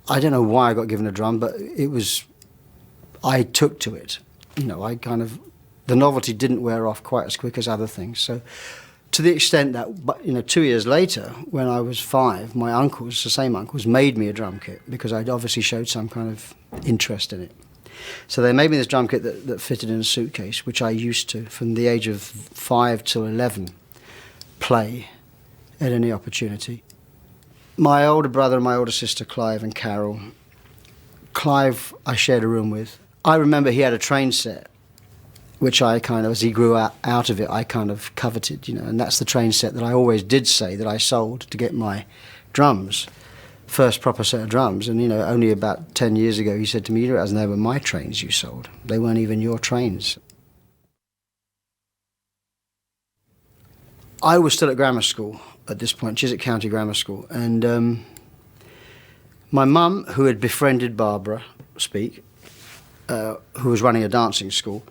I don't know why I got given a drum, but I took to it. You know, the novelty didn't wear off quite as quick as other things. So to the extent that, you know, 2 years later, when I was 5, my uncles, the same uncles, made me a drum kit because I'd obviously showed some kind of interest in it. So they made me this drum kit that fitted in a suitcase, which I used to, from the age of 5 till 11, play at any opportunity. My older brother and my older sister, Clive and Carol. Clive, I shared a room with. I remember he had a train set, which I kind of, as he grew out of it, I kind of coveted, you know, and that's the train set that I always did say that I sold to get my drums, first proper set of drums. And, you know, only about 10 years ago, he said to me, you realize they were my trains you sold. They weren't even your trains. I was still at grammar school at this point, Chiswick County Grammar School, and my mum, who had befriended Barbara Speake, who was running a dancing school,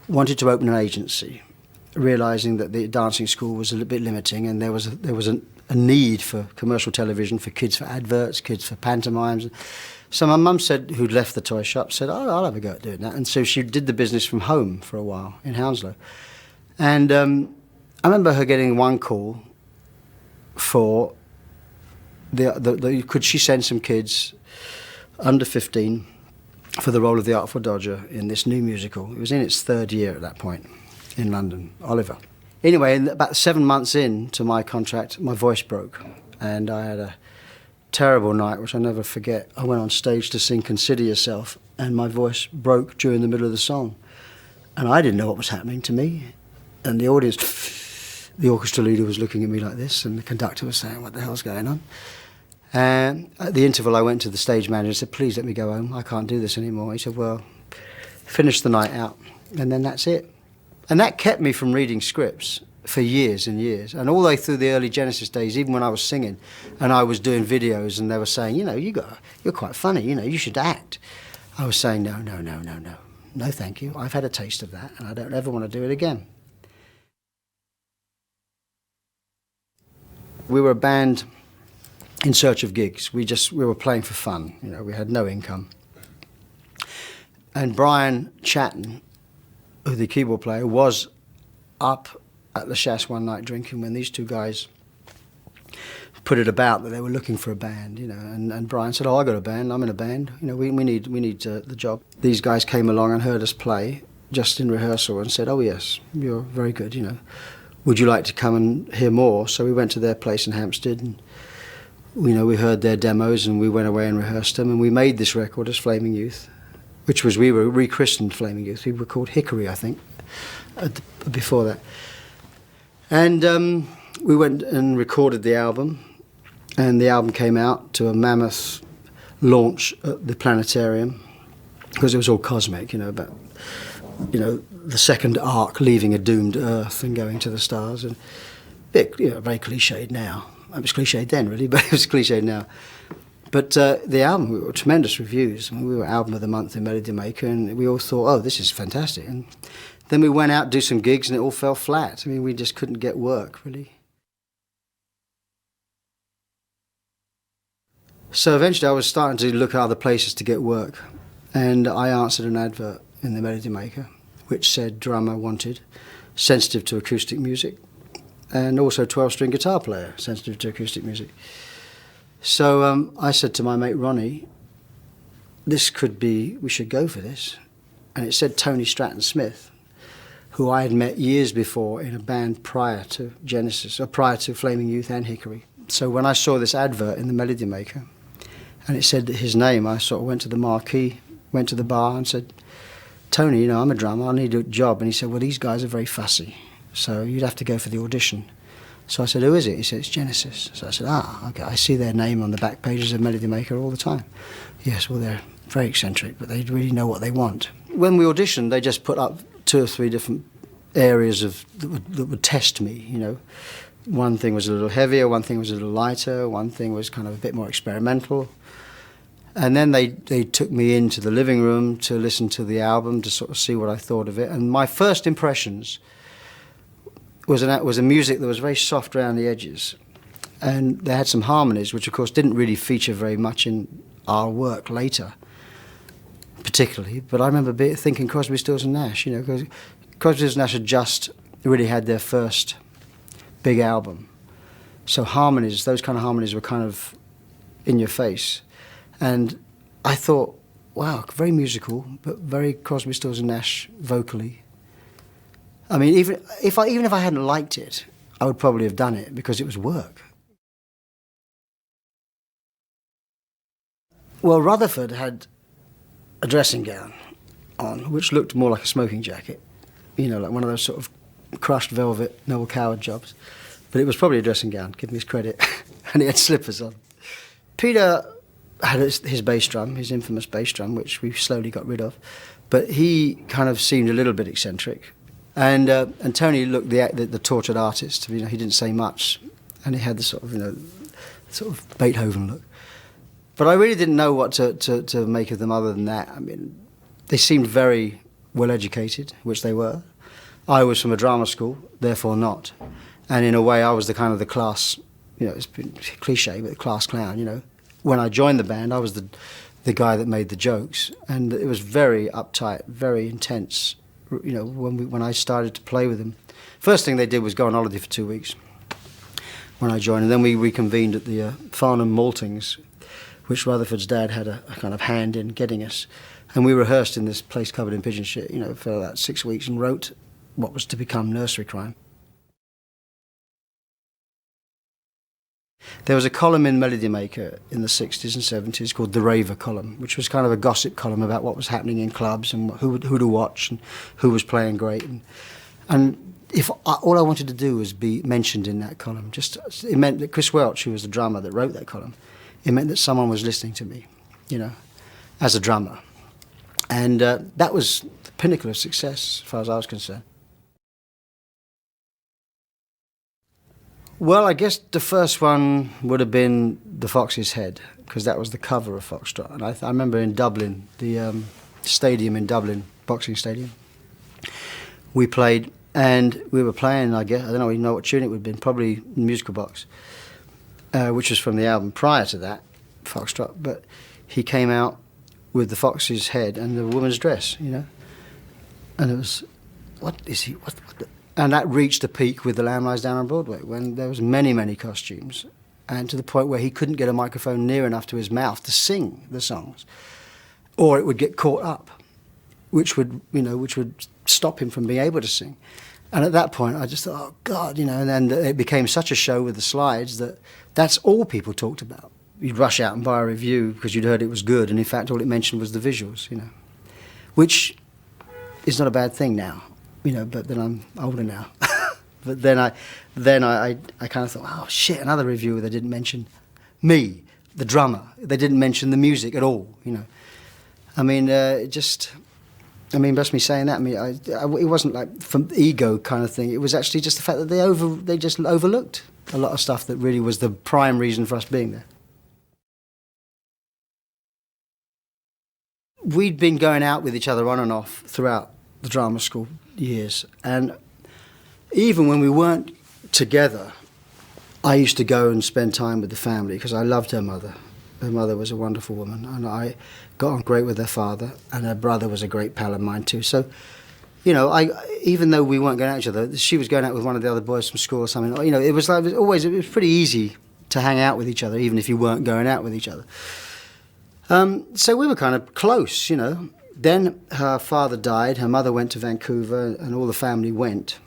wanted to open an agency, realising that the dancing school was a little bit limiting, and there was a need for commercial television, for kids for adverts, kids for pantomimes. So my mum said, who'd left the toy shop, said, oh, I'll have a go at doing that. And so she did the business from home for a while in Hounslow. And I remember her getting one call for could she send some kids under 15 for the role of the Artful Dodger in this new musical. It was in its 3rd year at that point in London, Oliver. Anyway, about 7 months into my contract, my voice broke, and I had a terrible night, which I'll never forget. I went on stage to sing Consider Yourself, and my voice broke during the middle of the song. And I didn't know what was happening to me. And the audience, the orchestra leader was looking at me like this, and the conductor was saying, what the hell's going on? And at the interval, I went to the stage manager and said, please let me go home. I can't do this anymore. He said, well, finish the night out, and then that's it. And that kept me from reading scripts for years and years. And all the way through the early Genesis days, even when I was singing and I was doing videos and they were saying, you know, you're quite funny, you know, you should act. I was saying, no. No, thank you. I've had a taste of that, and I don't ever want to do it again. We were a band in search of gigs. We were playing for fun, you know, we had no income. And Brian Chatton, who the keyboard player, was up at the Shas one night drinking when these two guys put it about that they were looking for a band, you know, and Brian said, oh, I got a band, I'm in a band, you know, we need the job. These guys came along and heard us play just in rehearsal and said, oh yes, you're very good, you know. Would you like to come and hear more? So we went to their place in Hampstead, and you know, we heard their demos, and we went away and rehearsed them, and we made this record as Flaming Youth, we were rechristened Flaming Youth. We were called Hickory, I think, before that. And we went and recorded the album, and the album came out to a mammoth launch at the planetarium, because it was all cosmic, you know, about, you know, the second arc leaving a doomed Earth and going to the stars, and you know, very cliched now. It was cliched then, really, but it was cliched now. But the album, we were tremendous reviews. I mean, we were Album of the Month in Melody Maker, and we all thought, oh, this is fantastic. And then we went out, do some gigs, and it all fell flat. I mean, we just couldn't get work, really. So eventually I was starting to look at other places to get work, and I answered an advert in the Melody Maker which said drummer wanted, sensitive to acoustic music, and also 12-string guitar player, sensitive to acoustic music. So I said to my mate Ronnie, we should go for this. And it said Tony Stratton Smith, who I had met years before in a band prior to Genesis, or prior to Flaming Youth and Hickory. So when I saw this advert in the Melody Maker, and it said his name, I sort of went to the marquee, went to the bar and said, Tony, you know, I'm a drummer, I need a job. And he said, well, these guys are very fussy, so you'd have to go for the audition. So I said, who is it? He said, it's Genesis. So I said, okay, I see their name on the back pages of Melody Maker all the time. Yes, well, they're very eccentric, but they really know what they want. When we auditioned, they just put up 2 or 3 different areas that would test me, you know. One thing was a little heavier, one thing was a little lighter, one thing was kind of a bit more experimental. And then they took me into the living room to listen to the album, to sort of see what I thought of it. And my first impressions was a music that was very soft around the edges. And they had some harmonies, which of course didn't really feature very much in our work later, particularly. But I remember thinking Crosby, Stills and Nash, because Crosby, Stills and Nash had just really had their first big album. So harmonies, those kind of harmonies were kind of in your face. And I thought, wow, very musical, but very Crosby, Stills and Nash vocally. I mean, even if I hadn't liked it, I would probably have done it because it was work. Well, Rutherford had a dressing gown on, which looked more like a smoking jacket, like one of those sort of crushed velvet Noel Coward jobs. But it was probably a dressing gown, give me his credit, and he had slippers on. Peter had his bass drum, his infamous bass drum, which we slowly got rid of, but he kind of seemed a little bit eccentric. And Tony looked the tortured artist. He didn't say much, and he had the sort of Beethoven look. But I really didn't know what to make of them other than that. I mean, they seemed very well educated, which they were. I was from a drama school, therefore not. And in a way, I was the kind of the class, it's been cliche, but the class clown. When I joined the band, I was the guy that made the jokes, and it was very uptight, very intense. When I started to play with them, first thing they did was go on holiday for 2 weeks when I joined, and then we reconvened at the Farnham Maltings, which Rutherford's dad had a kind of hand in getting us, and we rehearsed in this place covered in pigeon shit, for about 6 weeks, and wrote what was to become Nursery Crime. There was a column in Melody Maker in the 60s and 70s called the Raver column, which was kind of a gossip column about what was happening in clubs and who to watch and who was playing great. And if all I wanted to do was be mentioned in that column, it meant that Chris Welch, who was the drummer that wrote that column, it meant that someone was listening to me, as a drummer. And that was the pinnacle of success, as far as I was concerned. Well, I guess the first one would have been The Fox's Head, because that was the cover of Foxtrot. And I remember in Dublin, the stadium in Dublin, boxing stadium, we played, and we were playing, I guess, I don't even know what tune it would have been, probably Musical Box, which was from the album prior to that, Foxtrot. But he came out with the fox's head and the woman's dress, and it was, what is he, what the... And that reached a peak with The Lamb Lies Down on Broadway, when there was many, many costumes, and to the point where he couldn't get a microphone near enough to his mouth to sing the songs, or it would get caught up, which would stop him from being able to sing. And at that point, I just thought, oh God, and then it became such a show with the slides that's all people talked about. You'd rush out and buy a review because you'd heard it was good, and in fact, all it mentioned was the visuals, which is not a bad thing now. But then I'm older now. But then I kind of thought, oh shit, another reviewer, they didn't mention me, the drummer. They didn't mention the music at all, I mean, bless me saying that. I mean, it wasn't like from ego kind of thing. It was actually just the fact that they just overlooked a lot of stuff that really was the prime reason for us being there. We'd been going out with each other on and off throughout the drama school years, and even when we weren't together, I used to go and spend time with the family because I loved her mother. Her mother was a wonderful woman, and I got on great with her father, and her brother was a great pal of mine too. So, even though we weren't going out with each other, she was going out with one of the other boys from school or something. It was pretty easy to hang out with each other, even if you weren't going out with each other. So we were kind of close, Then her father died, her mother went to Vancouver, and all the family went.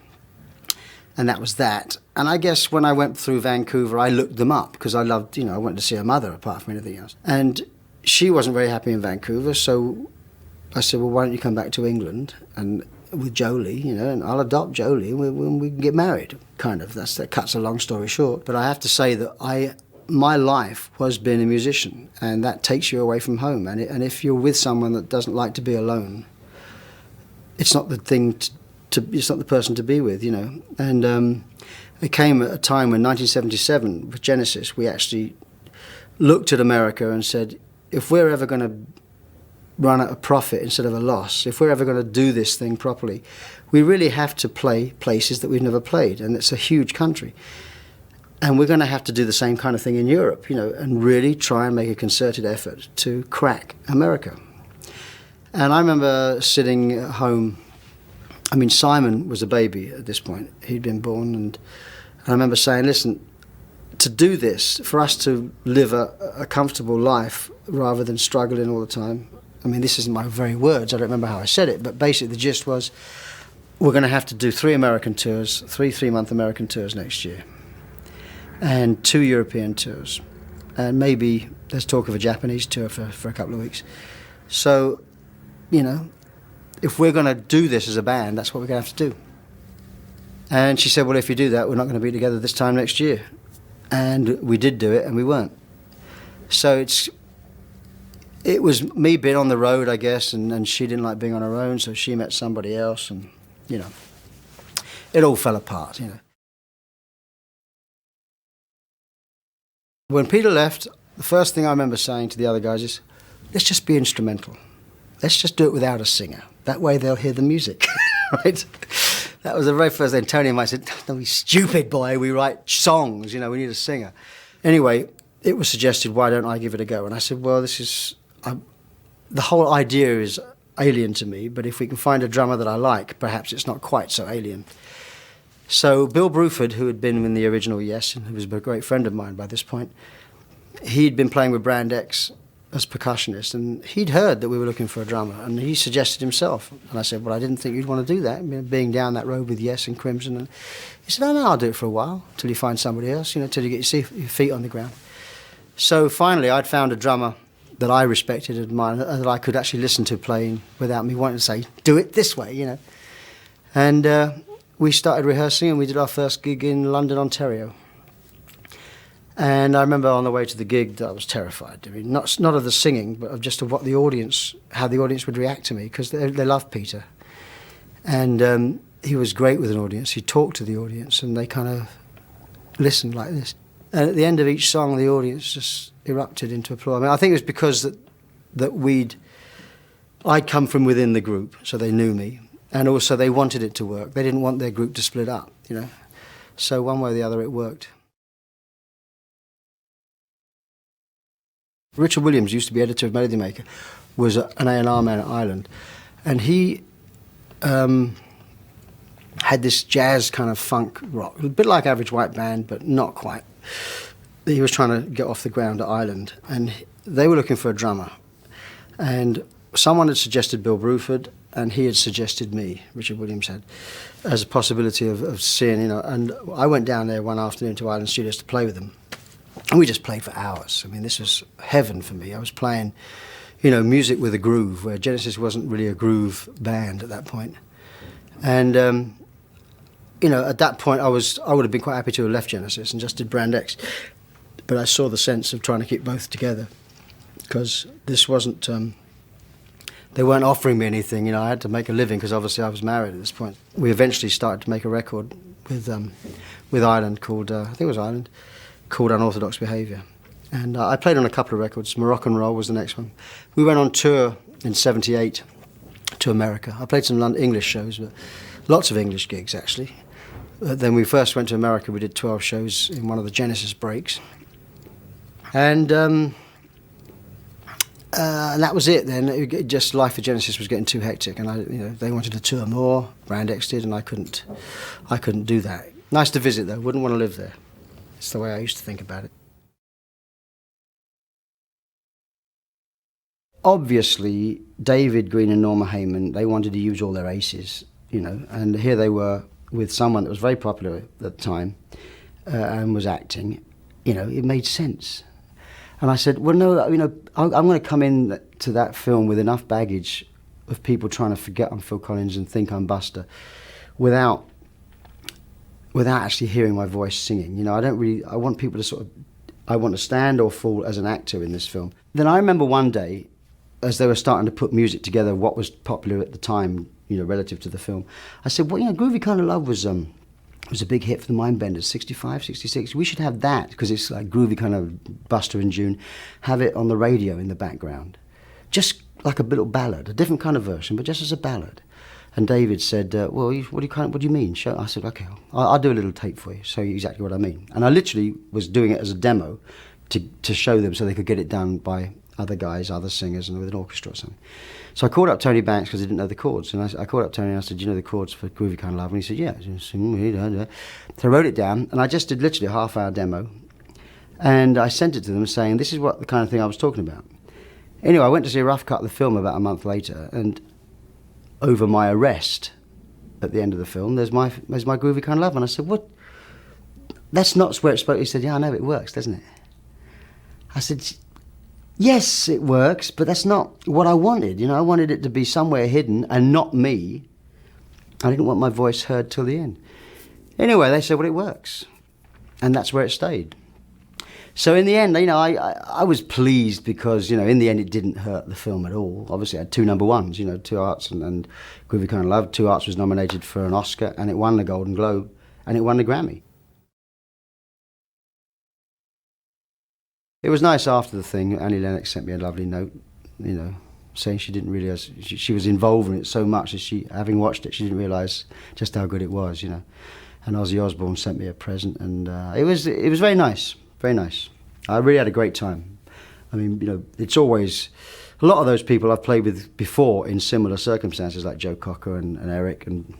And that was that. And I guess when I went through Vancouver, I looked them up, because I loved, I wanted to see her mother apart from anything else. And she wasn't very happy in Vancouver, so I said, well, why don't you come back to England and with Jolie, and I'll adopt Jolie when we can get married, kind of. That cuts a long story short. But I have to say that my life was being a musician, and that takes you away from home. And if you're with someone that doesn't like to be alone, it's not the thing it's not the person to be with, And it came at a time when 1977, with Genesis, we actually looked at America and said, if we're ever going to run at a profit instead of a loss, if we're ever going to do this thing properly, we really have to play places that we've never played, and it's a huge country. And we're going to have to do the same kind of thing in Europe, you know, and really try and make a concerted effort to crack America. And I remember sitting at home. I mean, Simon was a baby at this point. He'd been born, and I remember saying, listen, to do this, for us to live a comfortable life rather than struggling all the time. I mean, this isn't my very words, I don't remember how I said it, but basically the gist was, we're going to have to do 3 American tours, 3 3-month American tours next year, and 2 European tours, and maybe there's talk of a Japanese tour for a couple of weeks. So, you know, if we're going to do this as a band, that's what we're going to have to do. And she said, well, if you do that, we're not going to be together this time next year. And we did do it, and we weren't. So it was me being on the road, I guess, and she didn't like being on her own, so she met somebody else, and, you know, it all fell apart, you know. When Peter left, the first thing I remember saying to the other guys is, let's just be instrumental. Let's just do it without a singer. That way they'll hear the music, right? That was the very first thing. Tony and I said, don't be stupid, boy, we write songs, you know, we need a singer. Anyway, it was suggested, why don't I give it a go? And I said, well, the whole idea is alien to me, but if we can find a drummer that I like, perhaps it's not quite so alien. So Bill Bruford, who had been in the original Yes, and who was a great friend of mine by this point, he'd been playing with Brand X as percussionist, and he'd heard that we were looking for a drummer, and he suggested himself. And I said, well, I didn't think you'd want to do that, being down that road with Yes and Crimson. And he said, oh, no, I'll do it for a while, till you find somebody else, you know, till you get your feet on the ground. So finally, I'd found a drummer that I respected, admired, that I could actually listen to playing without me wanting to say, do it this way, you know. And we started rehearsing, and we did our first gig in London, Ontario. And I remember on the way to the gig that I was terrified. I mean, not of the singing, but of just of what the audience, how the audience would react to me, because they loved Peter. And he was great with an audience. He talked to the audience, and they kind of listened like this. And at the end of each song, the audience just erupted into applause. I mean, I think it was because I'd come from within the group, so they knew me, and also they wanted it to work. They didn't want their group to split up, you know. So one way or the other, it worked. Richard Williams used to be editor of Melody Maker, was an A&R man at Ireland, and he had this jazz kind of funk rock, a bit like Average White Band, but not quite. He was trying to get off the ground at Ireland, and they were looking for a drummer. And someone had suggested Bill Bruford, and he had suggested me, Richard Williams had, as a possibility of seeing, you know. And I went down there one afternoon to Island Studios to play with them. And we just played for hours. I mean, this was heaven for me. I was playing, you know, music with a groove, where Genesis wasn't really a groove band at that point. And, you know, at that point I would have been quite happy to have left Genesis and just did Brand X. But I saw the sense of trying to keep both together, because this wasn't, they weren't offering me anything, you know. I had to make a living, because obviously I was married at this point. We eventually started to make a record with Ireland called, I think it was Ireland, called Unorthodox Behaviour. And I played on a couple of records. Moroccan Roll was the next one. We went on tour in '78 to America. I played some English shows, but lots of English gigs, actually. Then we first went to America. We did 12 shows in one of the Genesis breaks. And that was it then. Just life for Genesis was getting too hectic, and they wanted to tour more. Brand X did, and I couldn't do that. Nice to visit, though. Wouldn't want to live there. It's the way I used to think about it. Obviously, David Green and Norma Heyman, they wanted to use all their aces, you know, and here they were with someone that was very popular at the time and was acting. You know, it made sense. And I said, well, no, you know, I'm going to come in to that film with enough baggage of people trying to forget I'm Phil Collins and think I'm Buster without actually hearing my voice singing. You know, I want people to I want to stand or fall as an actor in this film. Then I remember one day, as they were starting to put music together, what was popular at the time, you know, relative to the film, I said, well, you know, Groovy Kind of Love was a big hit for the Mindbenders, 65, 66. We should have that, because it's like Groovy Kind of Buster and June. Have it on the radio in the background. Just like a little ballad, a different kind of version, but just as a ballad. And David said, well, what do you mean? I said, okay, I'll do a little tape for you, show you exactly what I mean. And I literally was doing it as a demo to show them so they could get it done by other guys, other singers, and with an orchestra or something. So I called up Tony Banks because he didn't know the chords. And I called up Tony and I said, do you know the chords for Groovy Kind of Love? And he said, yeah. So I wrote it down, and I just did literally a half-hour demo. And I sent it to them saying, this is what the kind of thing I was talking about. Anyway, I went to see a rough cut of the film about a month later, and over my arrest at the end of the film, there's my Groovy Kind of Love. And I said, what? That's not where it's supposed to. He said, yeah, I know, it works, doesn't it? I said, yes, it works, but that's not what I wanted. You know, I wanted it to be somewhere hidden and not me. I didn't want my voice heard till the end. Anyway, they said, well, it works. And that's where it stayed. So in the end, you know, I was pleased because, you know, in the end it didn't hurt the film at all. Obviously I had 2 number ones, you know, 2 Arts and Groovy Kind of Love. 2 Arts was nominated for an Oscar, and it won the Golden Globe, and it won the Grammy. It was nice after the thing. Annie Lennox sent me a lovely note, you know, saying she didn't realise, she was involved in it so much that she, having watched it, she didn't realise just how good it was, you know. And Ozzy Osbourne sent me a present, and it was very nice, very nice. I really had a great time. I mean, you know, it's always, a lot of those people I've played with before in similar circumstances, like Joe Cocker and Eric and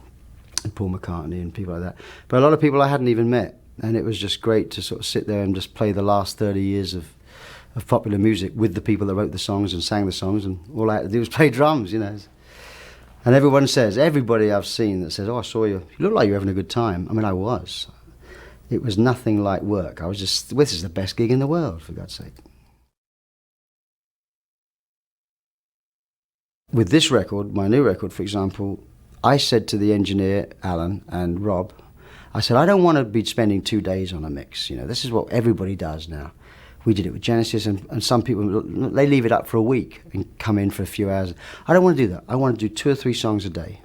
Paul McCartney and people like that. But a lot of people I hadn't even met. And it was just great to sort of sit there and just play the last 30 years of popular music with the people that wrote the songs and sang the songs, and all I had to do was play drums, you know. And everyone says, everybody I've seen that says, oh, I saw you, you look like you're having a good time. I mean, I was. It was nothing like work. I was just, this is the best gig in the world, for God's sake. With this record, my new record, for example, I said to the engineer, Alan, and Rob, I said, I don't want to be spending 2 days on a mix. You know, this is what everybody does now. We did it with Genesis, and some people, they leave it up for a week and come in for a few hours. I don't want to do that. I want to do 2 or 3 songs a day.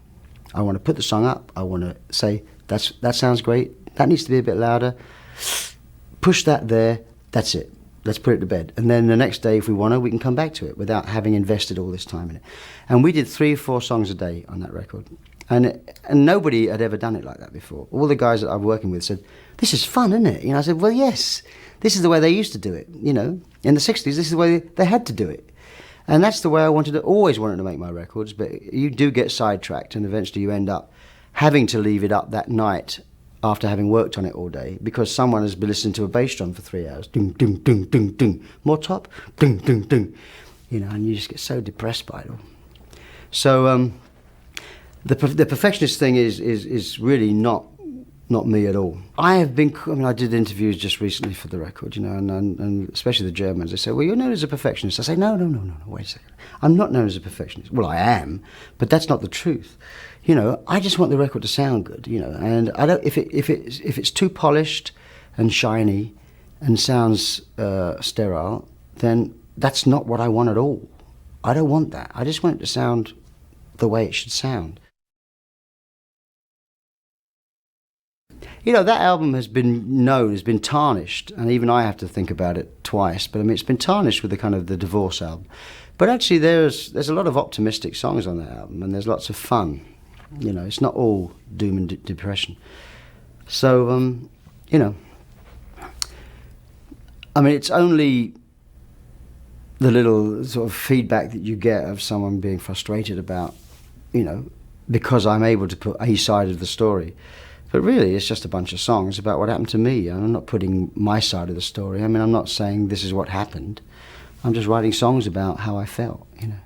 I want to put the song up. I want to say, that sounds great. That needs to be a bit louder. Push that there. That's it. Let's put it to bed. And then the next day, if we want to, we can come back to it without having invested all this time in it. And we did 3 or 4 songs a day on that record. And nobody had ever done it like that before. All the guys that I'm working with said, this is fun, isn't it? You know, I said, well, yes, this is the way they used to do it. You know, in the 60s, this is the way they had to do it. And that's the way I always wanted to make my records, but you do get sidetracked, and eventually you end up having to leave it up that night after having worked on it all day, because someone has been listening to a bass drum for 3 hours. Ding, ding, ding, ding, ding. More top. Ding, ding, ding. You know, and you just get so depressed by it all. So, the perfectionist thing is really not me at all. I did interviews just recently for the record, you know, and especially the Germans. They say, well, you're known as a perfectionist. I say, no, wait a second. I'm not known as a perfectionist. Well, I am, but that's not the truth. You know, I just want the record to sound good, you know, and I don't, if it's too polished and shiny and sounds sterile, then that's not what I want at all. I don't want that. I just want it to sound the way it should sound. You know, that album has been tarnished, and even I have to think about it twice, but I mean, it's been tarnished with the kind of the Divorce album. But actually there's a lot of optimistic songs on that album, and there's lots of fun. You know, it's not all doom and depression. So, you know, I mean, it's only the little sort of feedback that you get of someone being frustrated about, you know, because I'm able to put a side of the story. But really, it's just a bunch of songs about what happened to me. I'm not putting my side of the story. I mean, I'm not saying this is what happened. I'm just writing songs about how I felt, you know.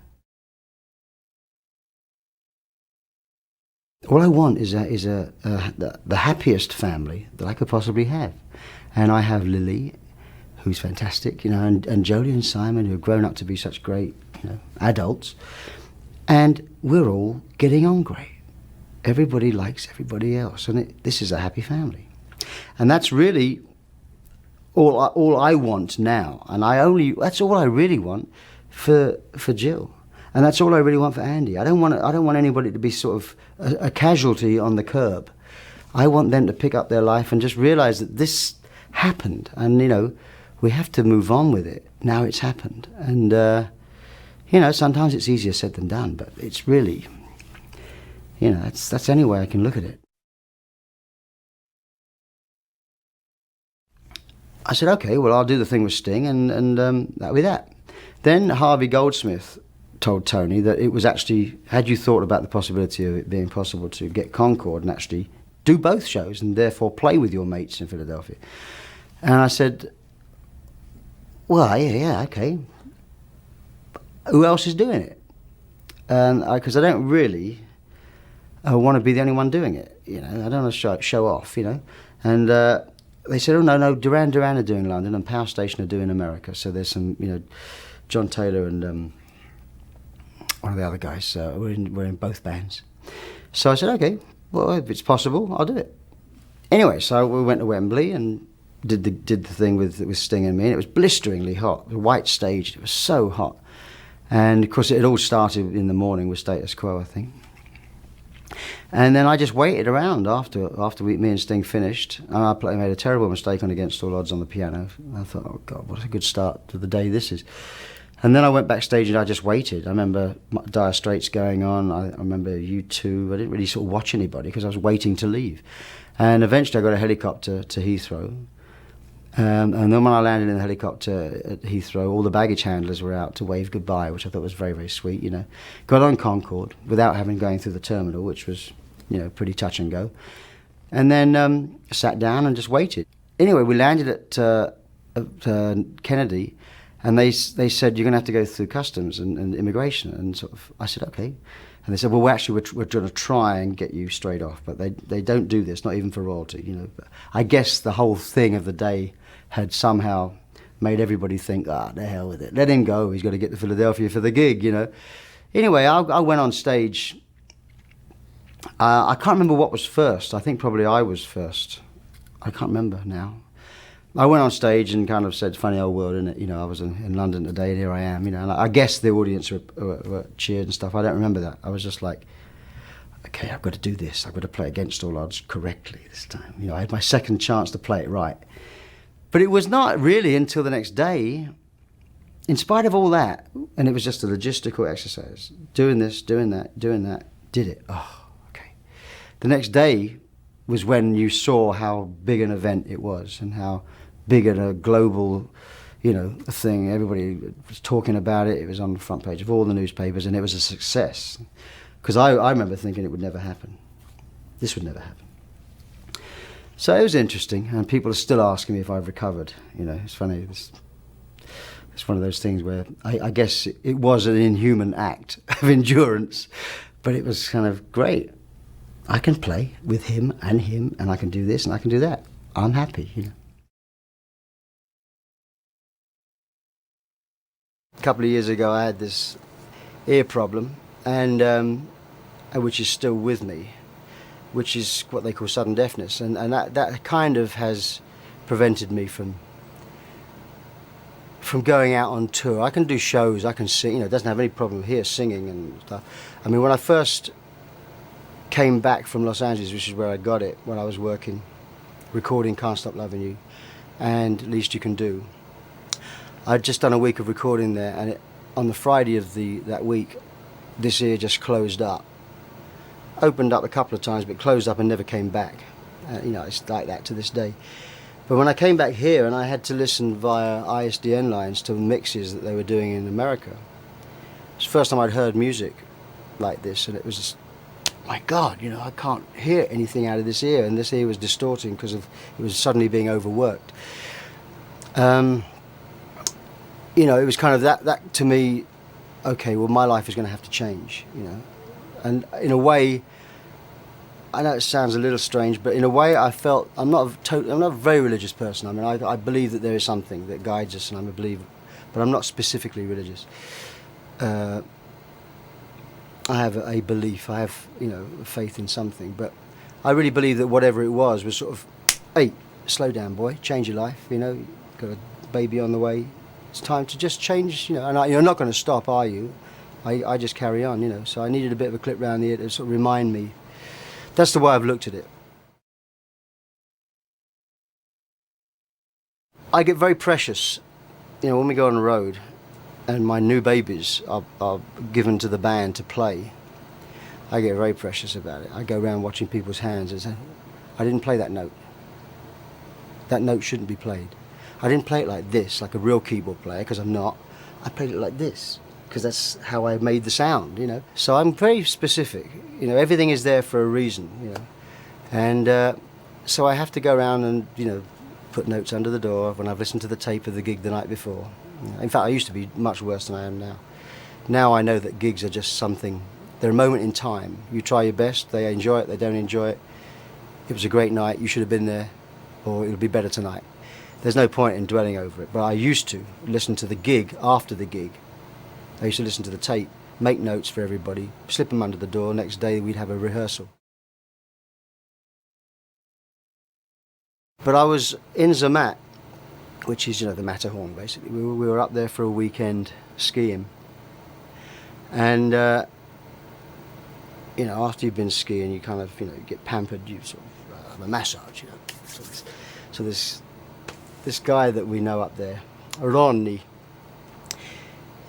All I want is the happiest family that I could possibly have. And I have Lily, who's fantastic, you know, and Jolie and Simon, who have grown up to be such great, you know, adults. And we're all getting on great. Everybody likes everybody else, and this is a happy family. And that's really all I want now. And that's all I really want for Jill. And that's all I really want for Andy. I don't want anybody to be sort of a casualty on the curb. I want them to pick up their life and just realize that this happened, and, you know, we have to move on with it. Now it's happened. And, you know, sometimes it's easier said than done, but it's really, You know, that's any way I can look at it. I said, okay, well, I'll do the thing with Sting, and that'll be that. Then Harvey Goldsmith told Tony that it was actually, had you thought about the possibility of it being possible to get Concord and actually do both shows and therefore play with your mates in Philadelphia? And I said, well, yeah, okay. Who else is doing it? Because I don't really want to be the only one doing it, you know. I don't want to show off, you know. And they said, oh, no, Duran Duran are doing London and Power Station are doing America. So there's some, you know, John Taylor and one of the other guys were in both bands. So I said, okay, well, if it's possible, I'll do it. Anyway, so we went to Wembley and did the thing with Sting and me, and it was blisteringly hot. It was a white stage, it was so hot. And of course it had all started in the morning with Status Quo, I think. And then I just waited around after me and Sting finished, and I made a terrible mistake on Against All Odds on the piano. I thought, oh God, what a good start to the day this is. And then I went backstage and I just waited. I remember Dire Straits going on, I remember U2. I didn't really sort of watch anybody because I was waiting to leave. And eventually I got a helicopter to Heathrow. And then when I landed in the helicopter at Heathrow, all the baggage handlers were out to wave goodbye, which I thought was very, very sweet, you know. Got on Concorde without having going through the terminal, which was, you know, pretty touch and go. And then sat down and just waited. Anyway, we landed at Kennedy, and they said, you're going to have to go through customs and immigration. And sort of, I said, okay. And they said, well, we're going to try and get you straight off, but they don't do this, not even for royalty, you know. But I guess the whole thing of the day had somehow made everybody think, the hell with it. Let him go, he's got to get to Philadelphia for the gig, you know. Anyway, I went on stage. I can't remember what was first. I think probably I was first. I can't remember now. I went on stage and kind of said, funny old world, isn't it? You know, I was in London today and here I am, you know. And I guess the audience were cheered and stuff. I don't remember that. I was just like, okay, I've got to do this. I've got to play Against All Odds correctly this time. You know, I had my second chance to play it right. But it was not really until the next day, in spite of all that, and it was just a logistical exercise, doing this, doing that, did it. Oh, okay. The next day was when you saw how big an event it was and how big and a global, you know, thing. Everybody was talking about it. It was on the front page of all the newspapers, and it was a success. Because I remember thinking it would never happen. This would never happen. So it was interesting, and people are still asking me if I've recovered. You know, it's funny. It's one of those things where I guess it was an inhuman act of endurance, but it was kind of great. I can play with him, and I can do this, and I can do that. I'm happy, you know. A couple of years ago, I had this ear problem, and which is still with me, which is what they call sudden deafness, and that kind of has prevented me from going out on tour. I can do shows, I can sing, you know, it doesn't have any problem here singing and stuff. I mean, when I first came back from Los Angeles, which is where I got it, when I was recording Can't Stop Loving You and Least You Can Do, I'd just done a week of recording there, and on the Friday of that week, this ear just closed up. Opened up a couple of times, but closed up and never came back. You know, it's like that to this day. But when I came back here and I had to listen via ISDN lines to mixes that they were doing in America, it was the first time I'd heard music like this, and it was just, my God, you know, I can't hear anything out of this ear, and this ear was distorting because it was suddenly being overworked. You know, it was kind of that to me, okay, well, my life is going to have to change, you know. And in a way, I know it sounds a little strange, but in a way I felt, I'm not a very religious person. I mean, I believe that there is something that guides us, and I'm a believer, but I'm not specifically religious. I have a belief, I have, you know, faith in something, but I really believe that whatever it was sort of, hey, slow down, boy, change your life, you know, got a baby on the way, it's time to just change, you know, and you're not going to stop, are you? I just carry on, you know, so I needed a bit of a clip round the ear to sort of remind me. That's the way I've looked at it. I get very precious, you know, when we go on the road and my new babies are given to the band to play. I get very precious about it. I go around watching people's hands and say, I didn't play that note. That note shouldn't be played. I didn't play it like this, like a real keyboard player, because I'm not. I played it like this, because that's how I made the sound, you know. So I'm very specific. You know, everything is there for a reason, you know. And so I have to go around and, you know, put notes under the door when I've listened to the tape of the gig the night before. In fact, I used to be much worse than I am now. Now I know that gigs are just something, they're a moment in time. You try your best, they enjoy it, they don't enjoy it. It was a great night, you should have been there, or it'll be better tonight. There's no point in dwelling over it, but I used to listen to the gig after the gig. I used to listen to the tape, make notes for everybody, slip them under the door, next day we'd have a rehearsal. But I was in Zermatt, which is, you know, the Matterhorn basically. We were up there for a weekend skiing. And, you know, after you've been skiing, you kind of, you know, you get pampered, you sort of have a massage, you know. So this guy that we know up there, Ron,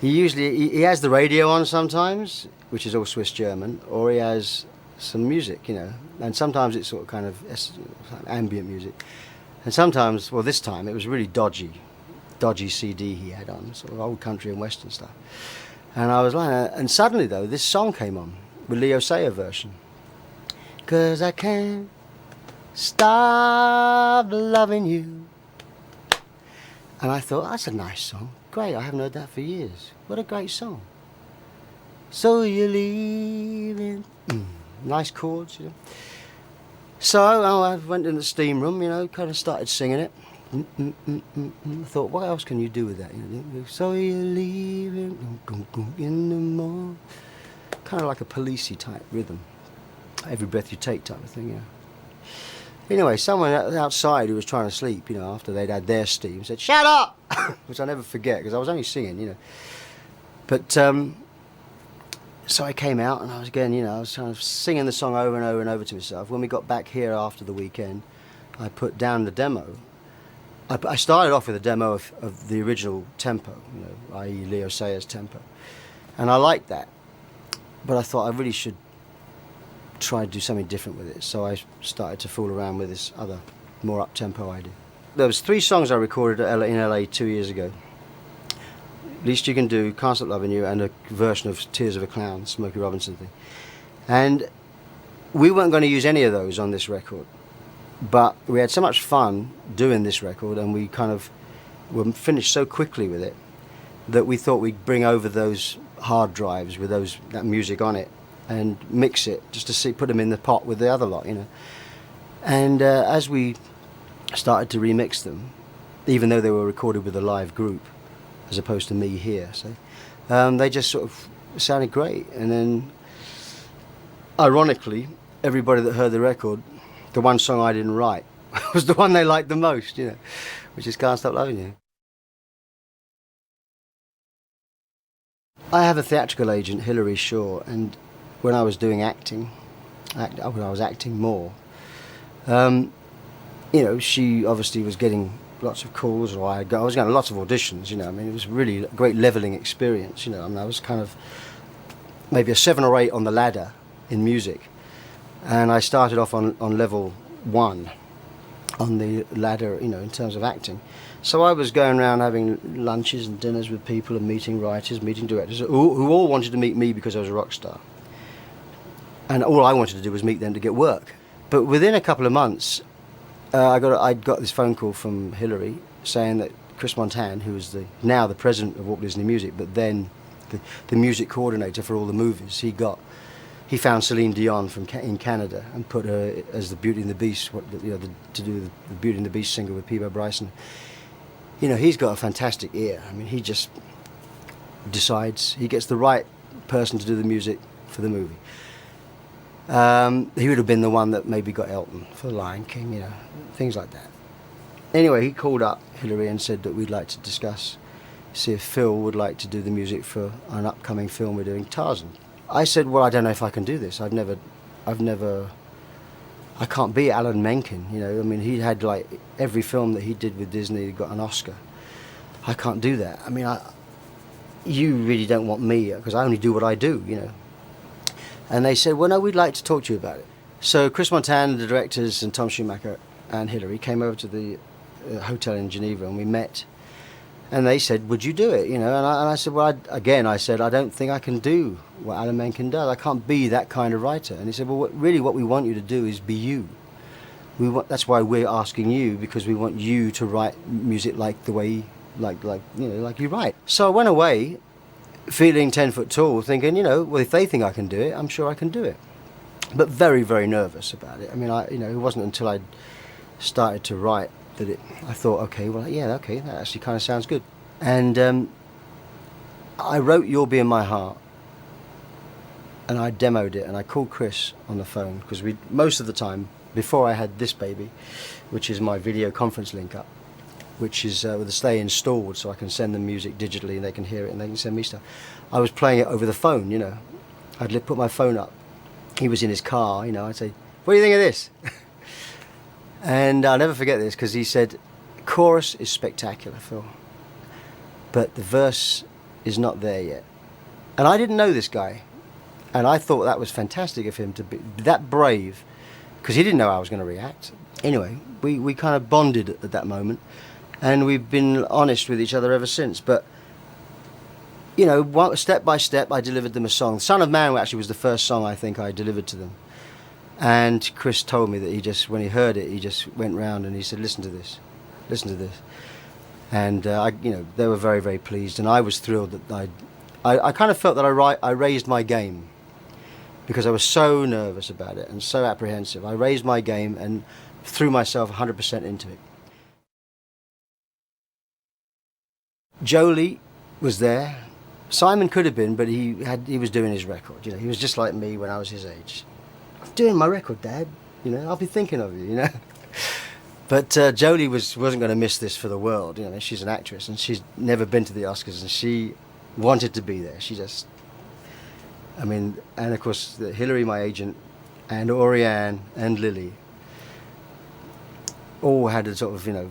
he has the radio on sometimes, which is all Swiss German, or he has some music, you know, and sometimes it's sort of kind of ambient music, and sometimes, well, this time it was really dodgy CD he had on, sort of old country and western stuff. And I was like, and suddenly though, this song came on with Leo Sayer version, 'cause I can't stop loving you. And I thought, that's a nice song. Great, I haven't heard that for years. What a great song. So you're leaving. Nice chords, you know. So I went in the steam room, you know, kind of started singing it. I thought, what else can you do with that? You know? So you're leaving in the morning. Kind of like a Policey type rhythm. Every breath you take type of thing, you know. Anyway, someone outside who was trying to sleep, you know, after they'd had their steam, said, "Shut up!" Which I never forget, because I was only singing, you know. But, so I came out, and I was again, you know, I was kind of singing the song over and over and over to myself. When we got back here after the weekend, I put down the demo. I started off with a demo of the original tempo, you know, i.e. Leo Sayer's tempo. And I liked that. But I thought I really should try to do something different with it, so I started to fool around with this other, more up-tempo idea. There was 3 songs I recorded in LA 2 years ago. Least You Can Do, Can't Stop Loving You, and a version of Tears of a Clown, Smokey Robinson thing. And we weren't going to use any of those on this record, but we had so much fun doing this record, and we kind of were finished so quickly with it that we thought we'd bring over those hard drives with that music on it and mix it, just to put them in the pot with the other lot, you know. And as we started to remix them, even though they were recorded with a live group, as opposed to me here, so they just sort of sounded great. And then, ironically, everybody that heard the record, the one song I didn't write was the one they liked the most, you know, which is Can't Stop Loving You. I have a theatrical agent, Hilary Shaw, and when I was doing acting, when I was acting more, you know, she obviously was getting lots of calls, or I was getting lots of auditions, you know. I mean, it was really a great levelling experience, you know. I mean, I was kind of maybe a 7 or 8 on the ladder in music, and I started off on level 1 on the ladder, you know, in terms of acting. So I was going around having lunches and dinners with people and meeting writers, meeting directors, who all wanted to meet me because I was a rock star. And all I wanted to do was meet them to get work. But within a couple of months, I got this phone call from Hilary saying that Chris Montan, who is now the president of Walt Disney Music, but then the music coordinator for all the movies, he found Celine Dion in Canada and put her as the Beauty and the Beast, to do the Beauty and the Beast single with Peabo Bryson. You know, he's got a fantastic ear. I mean, he just decides, he gets the right person to do the music for the movie. He would have been the one that maybe got Elton for Lion King, you know, things like that. Anyway, he called up Hilary and said that we'd like to discuss, see if Phil would like to do the music for an upcoming film we're doing, Tarzan. I said, well, I don't know if I can do this. I can't be Alan Menken, you know. I mean, he had like every film that he did with Disney got an Oscar. I can't do that. I mean, you really don't want me, because I only do what I do, you know. And they said, well, no, we'd like to talk to you about it. So Chris Montana, the directors, and Tom Schumacher and Hilary came over to the hotel in Geneva, and we met. And they said, would you do it? You know, and I said, well, I said, I don't think I can do what Alan Menken does. I can't be that kind of writer. And he said, well, really what we want you to do is be you. That's why we're asking you, because we want you to write music like the way, like you write. So I went away feeling 10 foot tall, thinking, you know, well, if they think I can do it, I'm sure I can do it. But very, very nervous about it. I mean, it wasn't until I started to write that I thought, okay, well, yeah, okay, that actually kind of sounds good. And I wrote You'll Be in My Heart, and I demoed it, and I called Chris on the phone, because most of the time, before I had this baby, which is my video conference link up, which is with the stay installed, so I can send them music digitally and they can hear it and they can send me stuff. I was playing it over the phone, you know. I'd put my phone up. He was in his car, you know. I'd say, what do you think of this? And I'll never forget this, because he said, chorus is spectacular, Phil, but the verse is not there yet. And I didn't know this guy, and I thought that was fantastic of him to be that brave, because he didn't know how I was going to react. Anyway, we kind of bonded at that moment, and we've been honest with each other ever since. But, you know, step by step, I delivered them a song. Son of Man actually was the first song I think I delivered to them. And Chris told me that when he heard it, he just went round and he said, listen to this, listen to this. And, you know, they were very, very pleased, and I was thrilled that I kind of felt that I raised my game, because I was so nervous about it and so apprehensive. I raised my game and threw myself 100% into it. Jolie was there. Simon could have been, but he was doing his record. You know, he was just like me when I was his age. I'm doing my record, Dad. You know, I'll be thinking of you. You know. But Jolie wasn't going to miss this for the world. You know, she's an actress and she's never been to the Oscars, and she wanted to be there. She just, I mean, and of course Hilary, my agent, and Oriane and Lily all had a sort of, you know,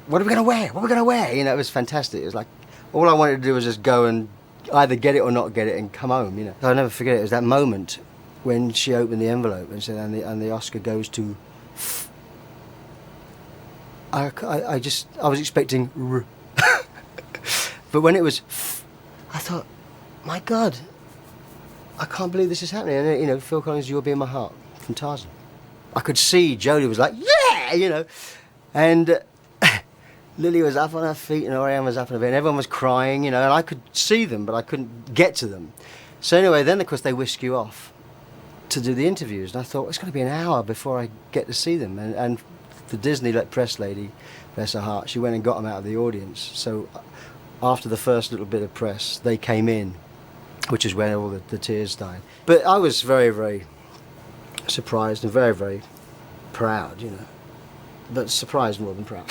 what are we going to wear? What are we going to wear? You know, it was fantastic. It was like, all I wanted to do was just go and either get it or not get it and come home, you know. I'll never forget it. It was that moment when she opened the envelope and said, and the Oscar goes to... I was expecting... But when it was... I thought, my God, I can't believe this is happening. And, you know, Phil Collins' You'll Be in My Heart from Tarzan. I could see Jodie was like, yeah, you know. And Lily was up on her feet and Oriane was up on her bed, and everyone was crying, you know, and I could see them, but I couldn't get to them. So anyway, then of course they whisk you off to do the interviews, and I thought, it's going to be an hour before I get to see them. And the Disney press lady, bless her heart, she went and got them out of the audience. So after the first little bit of press, they came in, which is when all the tears started. But I was very, very surprised and very, very proud, you know, but surprised more than proud.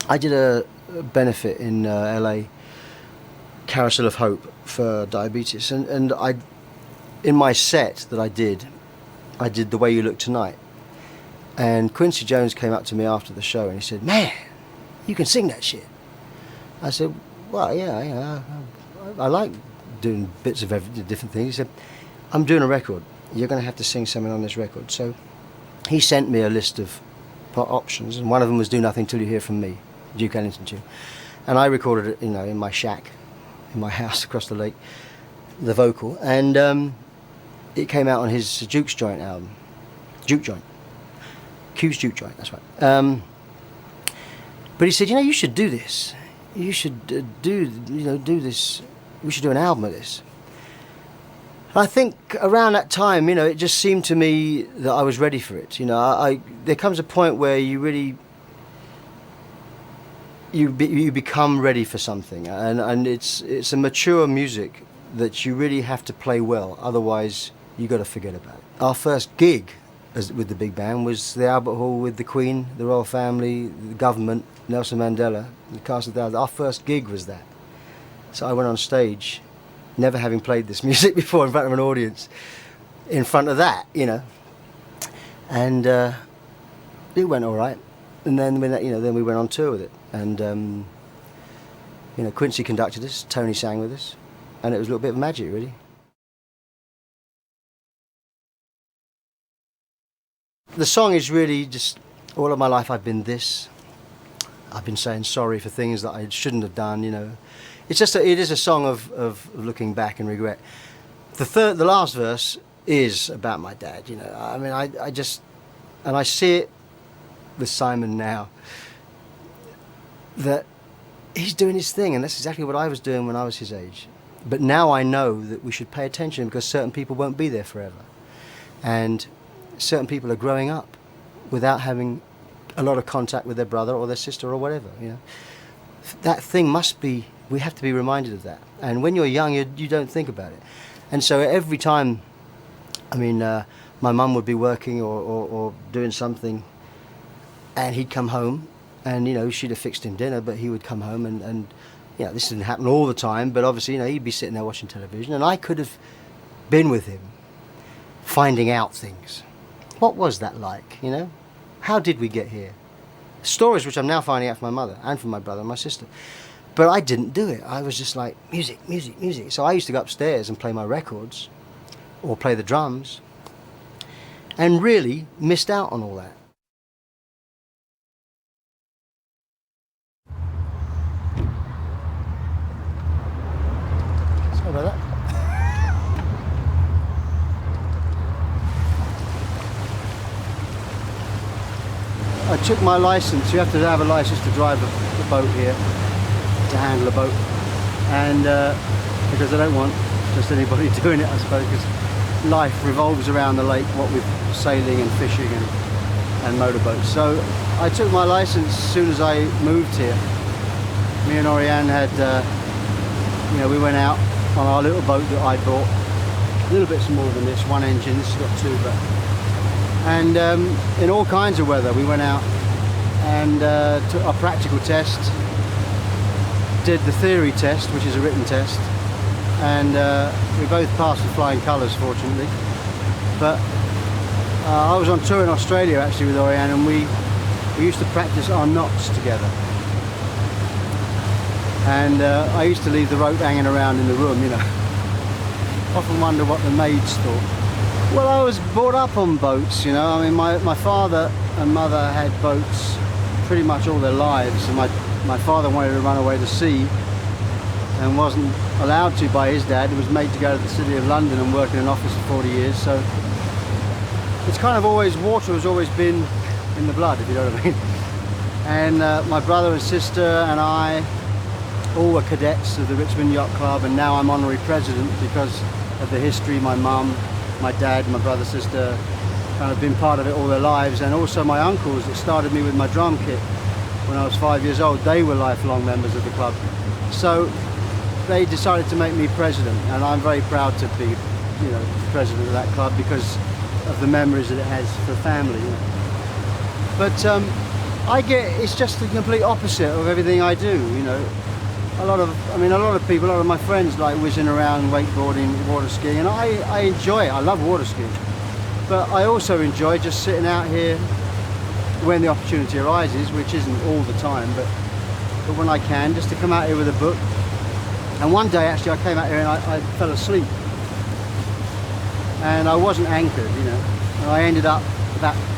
I did a benefit in LA, Carousel of Hope, for diabetes, and in my set that I did The Way You Look Tonight, and Quincy Jones came up to me after the show and he said, man, you can sing that shit. I said, well, yeah, I like doing bits of different things. He said, I'm doing a record, you're going to have to sing something on this record. So he sent me a list of options, and one of them was Do Nothing Till You Hear From Me, Duke Ellington tune. And I recorded it, you know, in my shack, in my house across the lake, the vocal, and it came out on his Duke's Joint album. Juke Joint. Q's Juke Joint, that's right. But he said, you know, you should do this. You should do this. We should do an album of this. I think around that time, you know, it just seemed to me that I was ready for it. You know, there comes a point where you really, you become ready for something, and it's a mature music that you really have to play well. Otherwise, you got to forget about it. Our first gig with the big band was the Albert Hall with the Queen, the Royal Family, the government, Nelson Mandela, the cast of thousands. Our first gig was that. So I went on stage, never having played this music before in front of an audience, in front of that, you know, and it went all right. And then, then we went on tour with it, and You know, Quincy conducted us, Tony sang with us, and it was a little bit of magic, really. The song is really just, all of my life I've been this. I've been saying sorry for things that I shouldn't have done, you know. It's just, it is a song of looking back and regret. The last verse is about my dad, you know. I mean, I just, and I see it with Simon now, that he's doing his thing, and that's exactly what I was doing when I was his age. But now I know that we should pay attention, because certain people won't be there forever. And certain people are growing up without having a lot of contact with their brother or their sister or whatever, you know. That thing must be, we have to be reminded of that. And when you're young, you don't think about it. And so every time, I mean, my mum would be working or doing something, and he'd come home, and, you know, she'd have fixed him dinner, but he would come home and you know, this didn't happen all the time, but obviously, you know, he'd be sitting there watching television, and I could have been with him, finding out things. What was that like, you know? How did we get here? Stories which I'm now finding out from my mother and from my brother and my sister. But I didn't do it. I was just like, music, music, music. So I used to go upstairs and play my records or play the drums, and really missed out on all that. Sorry about that. I took my license. You have to have a license to drive a boat here, to handle a boat, and because I don't want just anybody doing it, I suppose, because life revolves around the lake, what with sailing and fishing and motorboats. So I took my license as soon as I moved here. Me and Oriane had, you know, we went out on our little boat that I bought, a little bit smaller than this, one engine. This has got two, but. And in all kinds of weather we went out and took our practical test, did the theory test, which is a written test, and we both passed with flying colours, fortunately. But I was on tour in Australia actually with Oriane, and we used to practice our knots together. And I used to leave the rope hanging around in the room, you know. Often wonder what the maids thought. Well, I was brought up on boats, you know. I mean, my father and mother had boats pretty much all their lives, and my father wanted to run away to sea and wasn't allowed to by his dad. He was made to go to the City of London and work in an office for 40 years, so it's kind of always, water has always been in the blood, if you know what I mean. And my brother and sister and I all were cadets of the Richmond Yacht Club, and now I'm honorary president because of the history. My mum, my dad, my brother, sister, kind of been part of it all their lives, and also my uncles that started me with my drum kit when I was 5 years old. They were lifelong members of the club. So they decided to make me president, and I'm very proud to be, you know, president of that club because of the memories that it has for family. You know. But I get, it's just the complete opposite of everything I do, you know. A lot of people, a lot of my friends like whizzing around, wakeboarding, water skiing, and I enjoy it. I love water skiing. But I also enjoy just sitting out here when the opportunity arises, which isn't all the time, but when I can, just to come out here with a book. And one day actually I came out here and I fell asleep. And I wasn't anchored, you know. And I ended up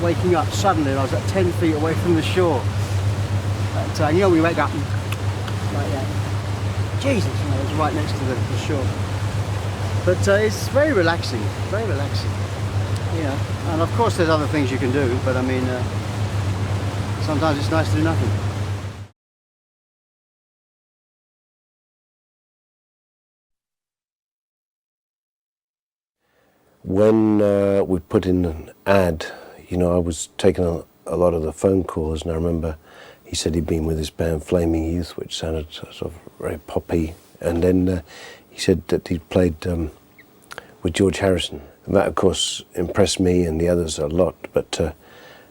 waking up suddenly, and I was at 10 feet away from the shore. But you know, we wake up like that. Jesus, you know, it was right next to the shore. But it's very relaxing, very relaxing. You know, and of course there's other things you can do, but I mean, sometimes it's nice to do nothing. When we put in an ad, you know, I was taking a lot of the phone calls, and I remember he said he'd been with his band Flaming Youth, which sounded sort of very poppy, and then he said that he'd played with George Harrison. And that, of course, impressed me and the others a lot, but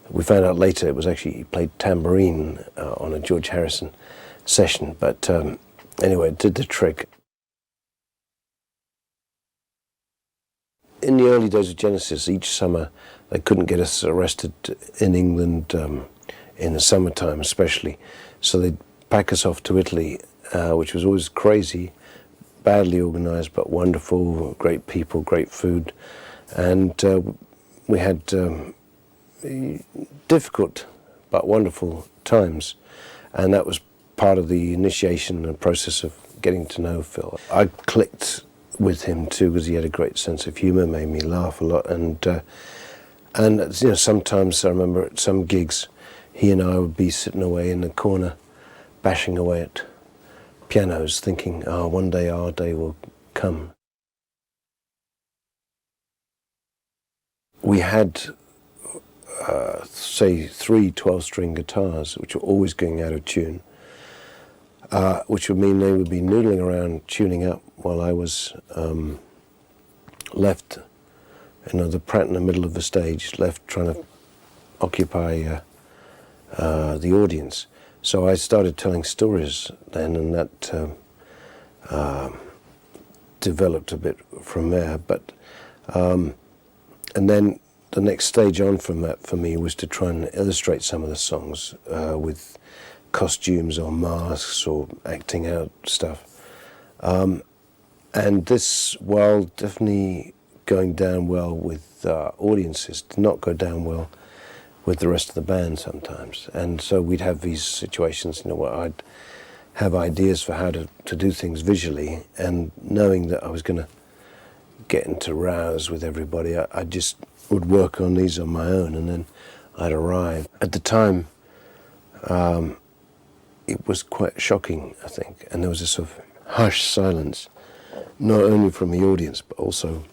we found out later it was actually he played tambourine on a George Harrison session, but anyway, it did the trick. In the early days of Genesis, each summer they couldn't get us arrested in England, in the summertime especially, so they'd pack us off to Italy which was always crazy, badly organised but wonderful, great people, great food, and we had difficult but wonderful times, and that was part of the initiation and process of getting to know Phil. I clicked with him too because he had a great sense of humour, made me laugh a lot, and you know, sometimes I remember at some gigs he and I would be sitting away in the corner bashing away at pianos thinking, oh, one day our day will come. We had say 3 12-string guitars which were always going out of tune, which would mean they would be noodling around tuning up while I was left, you know, the Pratt in the middle of the stage, left trying to occupy the audience. So I started telling stories then, and that developed a bit from there. But and then the next stage on from that for me was to try and illustrate some of the songs with costumes or masks or acting out stuff. And this, while definitely going down well with audiences, did not go down well with the rest of the band sometimes. And so we'd have these situations, you know, where I'd have ideas for how to do things visually, and knowing that I was going to get into rows with everybody, I just would work on these on my own, and then I'd arrive. At the time, it was quite shocking, I think, and there was a sort of hushed silence, not only from the audience, but also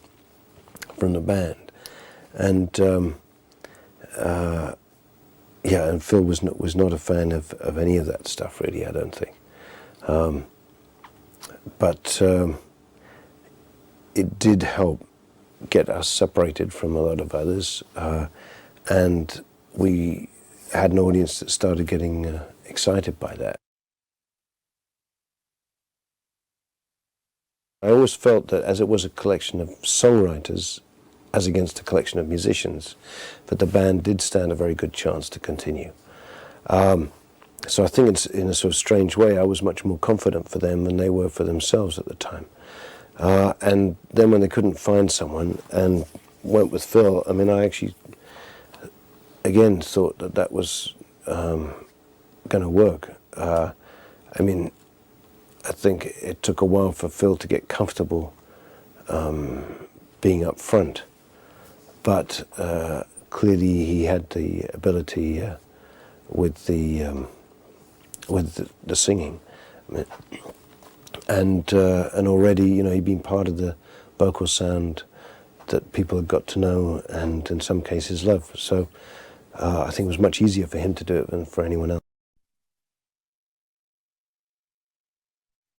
from the band. And yeah, and Phil was not a fan of any of that stuff, really, I don't think. But it did help get us separated from a lot of others, and we had an audience that started getting excited by that. I always felt that as it was a collection of songwriters as against a collection of musicians, that the band did stand a very good chance to continue. So I think it's, in a sort of strange way, I was much more confident for them than they were for themselves at the time. And then when they couldn't find someone and went with Phil, I mean, I actually, again, thought that that was going to work. I mean, I think it took a while for Phil to get comfortable being up front, but clearly he had the ability with the singing. I mean, and already, you know, he'd been part of the vocal sound that people had got to know and in some cases love. So I think it was much easier for him to do it than for anyone else.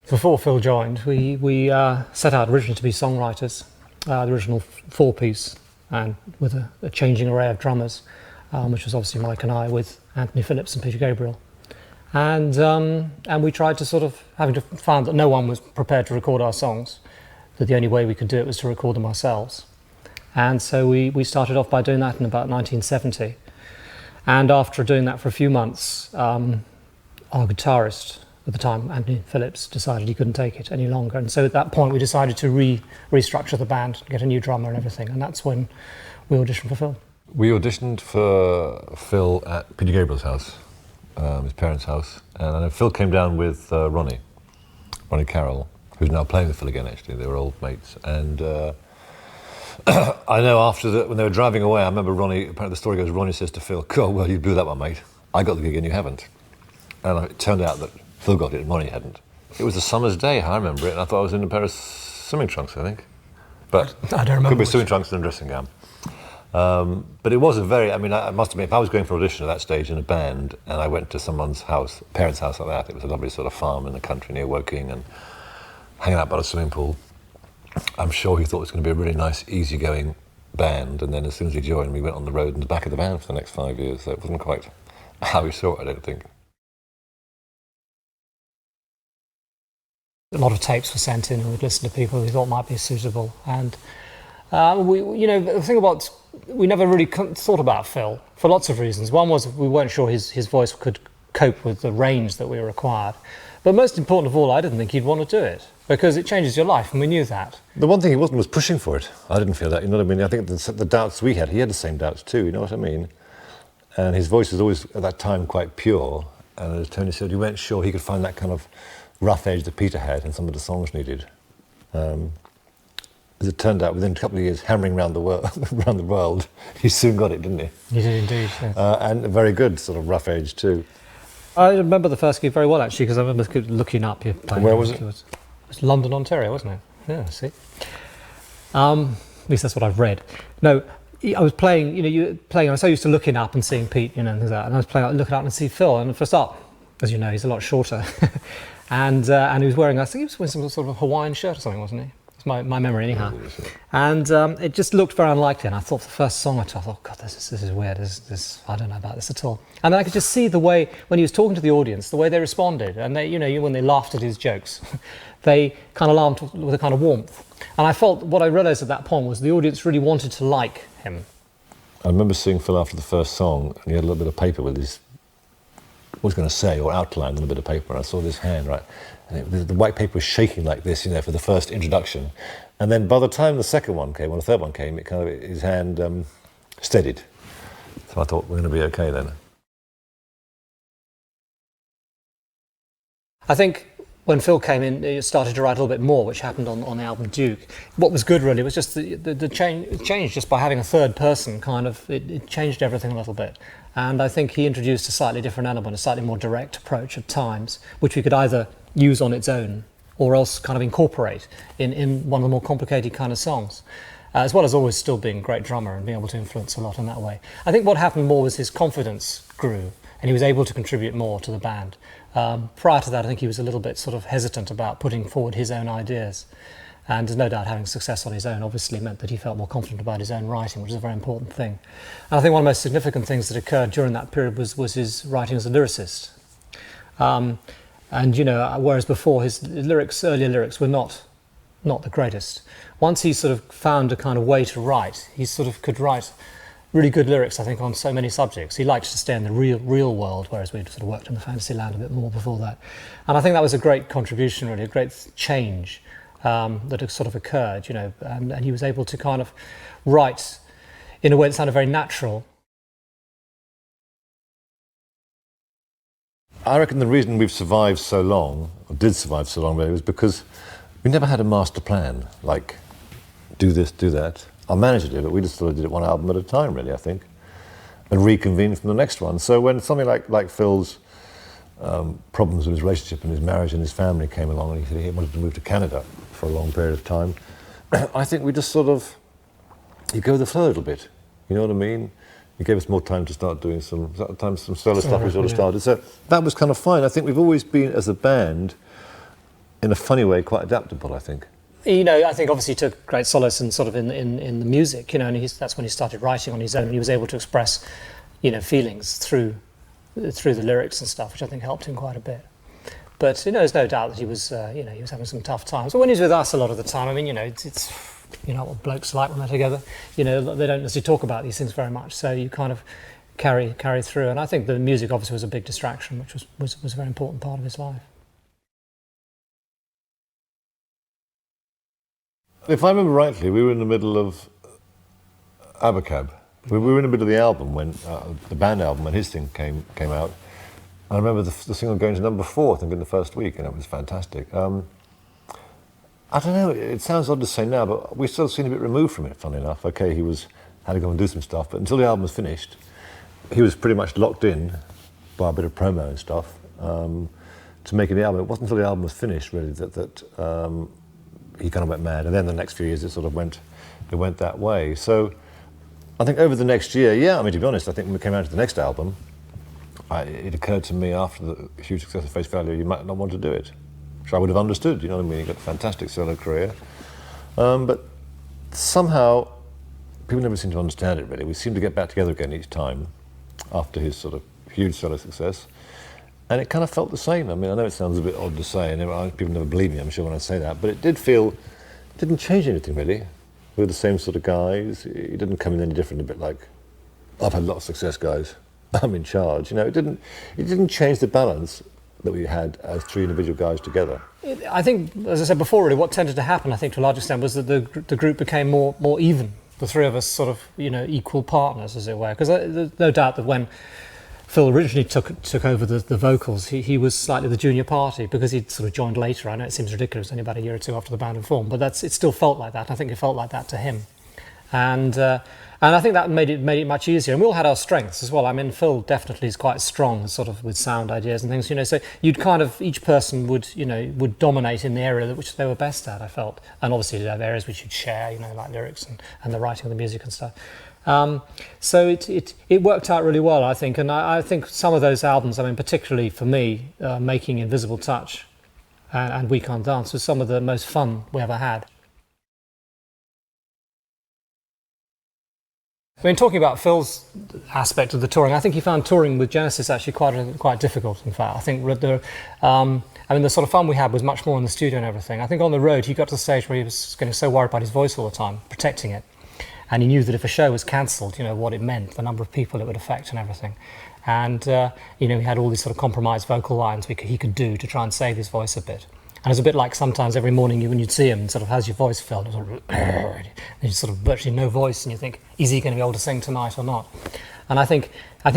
Before Phil joined, we set out originally to be songwriters, the original 4-piece, and with a changing array of drummers, which was obviously Mike and I, with Anthony Phillips and Peter Gabriel. And we tried to sort of, found that no one was prepared to record our songs, that the only way we could do it was to record them ourselves. And so we started off by doing that in about 1970. And after doing that for a few months, our guitarist at the time, Anthony Phillips, decided he couldn't take it any longer. And so at that point we decided to restructure the band, get a new drummer and everything. And that's when we auditioned for Phil. We auditioned for Phil at Peter Gabriel's house, his parents' house. And I know Phil came down with Ronnie Carroll, who's now playing with Phil again, actually. They were old mates. And I know after when they were driving away, I remember Ronnie, apparently the story goes, Ronnie says to Phil, "Oh, well, you blew that one, mate. I got the gig and you haven't." And it turned out that Phil got it and Ronnie hadn't. It was a summer's day, I remember it, and I thought I was in a pair of swimming trunks, I think. But I don't remember. Could be swimming trunks and a dressing gown. But it was a very, I mean, I must admit, if I was going for an audition at that stage in a band and I went to someone's house, parents' house like that, it was a lovely sort of farm in the country near Woking and hanging out by the swimming pool, I'm sure he thought it was going to be a really nice, easygoing band. And then as soon as he joined, we went on the road in the back of the band for the next 5 years. So it wasn't quite how he saw it, I don't think. A lot of tapes were sent in and we'd listen to people we thought might be suitable. And you know, the thing about, we never really thought about Phil for lots of reasons. One was we weren't sure his voice could cope with the range that we required. But most important of all, I didn't think he'd want to do it, because it changes your life, and we knew that. The one thing he wasn't was pushing for it. I didn't feel that, you know what I mean? I think the doubts we had, he had the same doubts too, you know what I mean? And his voice was always, at that time, quite pure. And as Tony said, he weren't sure he could find that kind of rough edge that Peter had and some of the songs needed. As it turned out, within a couple of years, hammering around the world, he soon got it, didn't he? He did indeed, yes. And a very good sort of rough edge too. I remember the first gig very well, actually, because I remember looking up. Where was it? It was London, Ontario, wasn't it? Yeah, see. At least that's what I've read. No, I was playing, I was so used to looking up and seeing Pete, and things like that, and I was playing, looking up and see Phil, and for a start, as you know, he's a lot shorter. and he was wearing, I think he was wearing some sort of Hawaiian shirt or something, wasn't he? It's my memory anyhow. And it just looked very unlikely, and I thought the first song I thought, oh God, this is weird, this I don't know about this at all. And then I could just see the way, when he was talking to the audience, the way they responded, and they, when they laughed at his jokes, they kind of laughed with a kind of warmth. And I felt, what I realised at that point was the audience really wanted to like him. I remember seeing Phil after the first song, and he had a little bit of paper with his, what he was going to say, or outlined on a bit of paper, and I saw this hand, right? And the white paper was shaking like this, for the first introduction. And then by the time the second one came, or the third one came, it kind of, his hand steadied. So I thought, we're going to be okay then. I think when Phil came in, he started to write a little bit more, which happened on the album Duke. What was good, really, was just the change just by having a third person, kind of, it changed everything a little bit. And I think he introduced a slightly different element, a slightly more direct approach at times, which we could either use on its own or else kind of incorporate in one of the more complicated kind of songs, as well as always still being a great drummer and being able to influence a lot in that way. I think what happened more was his confidence grew, and he was able to contribute more to the band. Prior to that, I think he was a little bit sort of hesitant about putting forward his own ideas. And there's no doubt having success on his own obviously meant that he felt more confident about his own writing, which is a very important thing. And I think one of the most significant things that occurred during that period was his writing as a lyricist. And whereas before his earlier lyrics were not the greatest. Once he sort of found a kind of way to write, he sort of could write really good lyrics, I think, on so many subjects. He liked to stay in the real world, whereas we'd sort of worked in the fantasy land a bit more before that. And I think that was a great contribution, really, a great change that had sort of occurred, and he was able to kind of write in a way that sounded very natural. I reckon the reason we've survived so long, or did survive so long, really, was because we never had a master plan, like do this, do that. Our manager did it, we just sort of did it one album at a time, really, I think, and reconvened from the next one. So when something like Phil's problems with his relationship and his marriage and his family came along, and he said he wanted to move to Canada for a long period of time, I think we just sort of, you go with the flow a little bit, you know what I mean? It gave us more time to start doing some solo stuff we sort of started. So that was kind of fine. I think we've always been, as a band, in a funny way, quite adaptable, I think. I think obviously he took great solace in sort of in the music, and that's when he started writing on his own, and he was able to express, feelings through the lyrics and stuff, which I think helped him quite a bit. But, there's no doubt that he was, he was having some tough times. But when he's with us a lot of the time, I mean, it's what blokes are like when they're together. They don't necessarily talk about these things very much, so you kind of carry through. And I think the music obviously was a big distraction, which was a very important part of his life. If I remember rightly, we were in the middle of Abacab. We were in the middle of the album, when the band album, when his thing came out. I remember the single going to number 4, I think, in the first week, and it was fantastic. I don't know, it sounds odd to say now, but we still seem a bit removed from it, funny enough. Okay, he had to go and do some stuff, but until the album was finished, he was pretty much locked in by a bit of promo and stuff to making the album. It wasn't until the album was finished, really, that he kind of went mad, and then the next few years it sort of went that way. So I think over the next year, to be honest, I think when we came out to the next album, it occurred to me after the huge success of Face Value, you might not want to do it. Which I would have understood, you know what I mean? He got a fantastic solo career. But somehow, people never seem to understand it, really. We seem to get back together again each time after his sort of huge solo success. And it kind of felt the same. I mean, I know it sounds a bit odd to say, and people never believe me, I'm sure, when I say that, but it didn't change anything, really. We were the same sort of guys. It didn't come in any different, a bit like, I've had a lot of success, guys. I'm in charge. You know, it didn't change the balance that we had as three individual guys together. I think, as I said before, really, what tended to happen, I think, to a large extent, was that the group became more even. The three of us sort of, you know, equal partners, as it were. Because there's no doubt that when Phil originally took over the vocals, he was slightly the junior party because he'd sort of joined later. I know it seems ridiculous, only about a year or two after the band had formed, but it still felt like that. I think it felt like that to him. And I think that made it much easier. And we all had our strengths as well. I mean, Phil definitely is quite strong, sort of with sound ideas and things. You know, so you'd kind of, each person would dominate in the area which they were best at, I felt. And obviously you'd have areas which you'd share, you know, like lyrics and the writing of the music and stuff. So it worked out really well, I think. And I think some of those albums, I mean, particularly for me, Making Invisible Touch and We Can't Dance was some of the most fun we ever had. I mean, talking about Phil's aspect of the touring, I think he found touring with Genesis actually quite difficult, in fact. I think the sort of fun we had was much more in the studio and everything. I think on the road he got to the stage where he was getting so worried about his voice all the time, protecting it. And he knew that if a show was cancelled, you know, what it meant, the number of people it would affect and everything. And, you know, he had all these sort of compromised vocal lines he could do to try and save his voice a bit. And it's a bit like sometimes every morning when you'd see him, sort of, how's your voice felt? And sort of, there's sort of virtually no voice, and you think, is he going to be able to sing tonight or not? And I think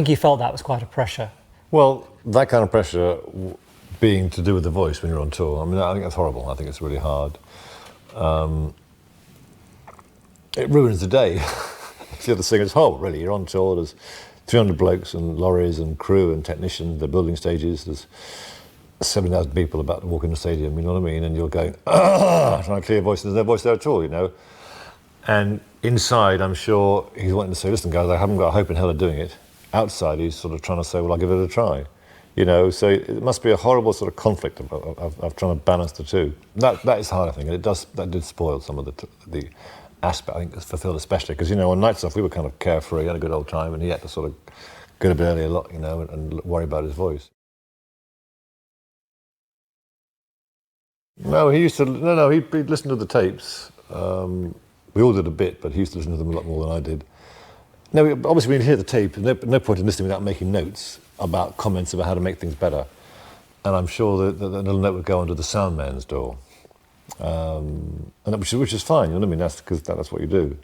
he felt that was quite a pressure. Well, that kind of pressure being to do with the voice when you're on tour, I mean, I think that's horrible. I think it's really hard. It ruins the day. The other singer, it's horrible, really. You're on tour, there's 300 blokes and lorries and crew and technicians, the building stages, there's 7,000 people about to walk in the stadium, you know what I mean? And you're going, trying to clear your voice, and there's no voice there at all, you know? And inside, I'm sure he's wanting to say, listen, guys, I haven't got a hope in hell of doing it. Outside, he's sort of trying to say, well, I'll give it a try. You know, so it must be a horrible sort of conflict of trying to balance the two. That is hard, I think, and that did spoil some of the aspect, I think, for Phil especially, because, you know, on nights off, we were kind of carefree, had a good old time, and he had to sort of go to bed early a lot, you know, and worry about his voice. No, he'd listen to the tapes. We all did a bit, but he used to listen to them a lot more than I did. No, obviously when you hear the tape, there's no point in listening without making notes about comments about how to make things better. And I'm sure that the little note would go under the sound man's door. Which is fine, you know what I mean? That's because that's what you do.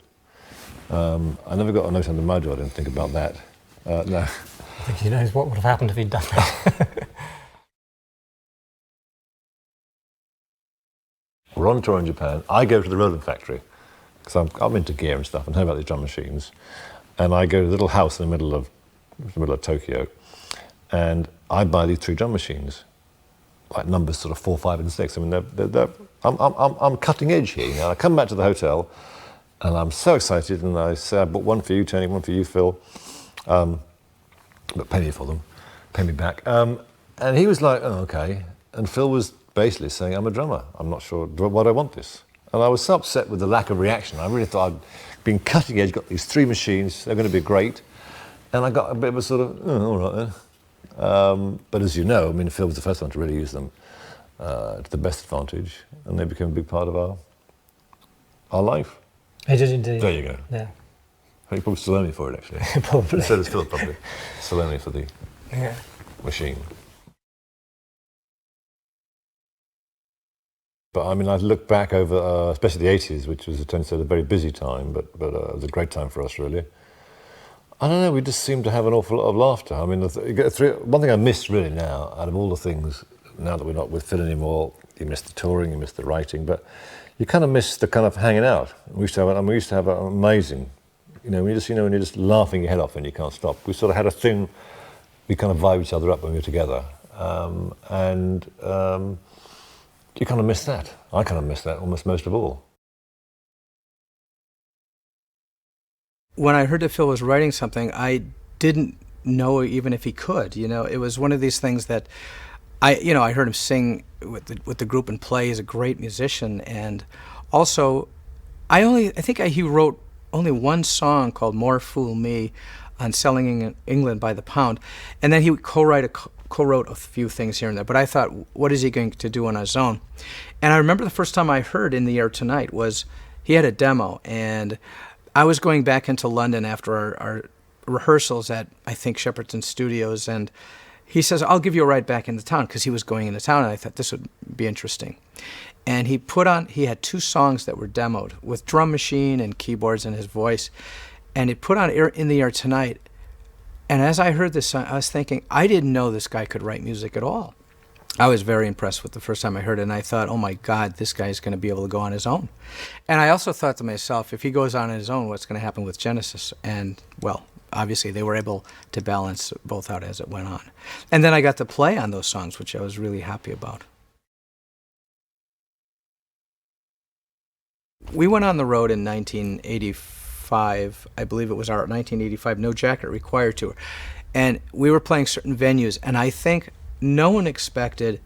I never got a note under my door, I didn't think about that. No. I think he knows what would have happened if he'd done that. We're on tour in Japan. I go to the Roland factory, because I'm into gear and stuff and heard about these drum machines. And I go to a little house in the middle of Tokyo, and I buy these 3 drum machines, like numbers sort of 4, 5, and 6. I mean, I'm cutting edge here. You know? I come back to the hotel, and I'm so excited, and I say, I bought one for you, Tony, one for you, Phil. But pay me for them, pay me back. And he was like, oh, okay. And Phil was basically saying, I'm a drummer. I'm not sure why I want this. And I was so upset with the lack of reaction. I really thought I'd been cutting edge, got these 3 machines, they're going to be great. And I got a bit of a sort of, all right then. But as you know, I mean, Phil was the first one to really use them to the best advantage, and they became a big part of our life. He did indeed. There you go. Yeah. He probably still owe me for it, actually. Probably. So does Phil, probably. Still owe me for the machine. But I mean, I look back over, especially the 80s, which was, as Tony said, a very busy time, but it was a great time for us, really. I don't know, we just seemed to have an awful lot of laughter. I mean, one thing I miss really now, out of all the things, now that we're not with Phil anymore, you miss the touring, you miss the writing, but you kind of miss the kind of hanging out. We used to have an amazing, you know, when you're just laughing your head off and you can't stop. We sort of had a thing, we kind of vibe each other up when we were together. You kind of miss that. I kind of miss that almost most of all. When I heard that Phil was writing something, I didn't know even if he could. You know, it was one of these things that I heard him sing with the group and play. He's a great musician, and also, he wrote only one song called "More Fool Me" on Selling in England by the Pound, and then he would co-wrote a few things here and there. But I thought, what is he going to do on his own? And I remember the first time I heard "In the Air Tonight" was he had a demo, and I was going back into London after our rehearsals at, I think, Shepperton Studios, and he says, I'll give you a ride back into town, because he was going into town, and I thought this would be interesting. And he had 2 songs that were demoed with drum machine and keyboards and his voice, and he put on In the Air Tonight. And as I heard this song, I was thinking, I didn't know this guy could write music at all. I was very impressed with the first time I heard it, and I thought, oh my God, this guy's going to be able to go on his own. And I also thought to myself, if he goes on his own, what's going to happen with Genesis? And, well, obviously they were able to balance both out as it went on. And then I got to play on those songs, which I was really happy about. We went on the road in 1985. I believe it was our 1985 No Jacket Required tour. And we were playing certain venues, and I think no one expected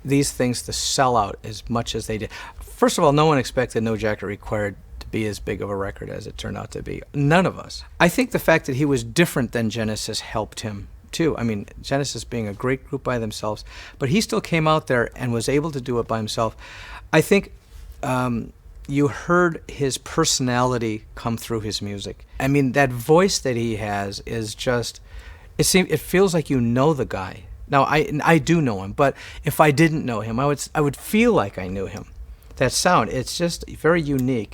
these things to sell out as much as they did. First of all, no one expected No Jacket Required to be as big of a record as it turned out to be. None of us. I think the fact that he was different than Genesis helped him too. I mean, Genesis being a great group by themselves, but he still came out there and was able to do it by himself. I think you heard his personality come through his music. I mean, that voice that he has is just, it feels like you know the guy. Now, I do know him, but if I didn't know him, I would feel like I knew him. That sound, it's just very unique.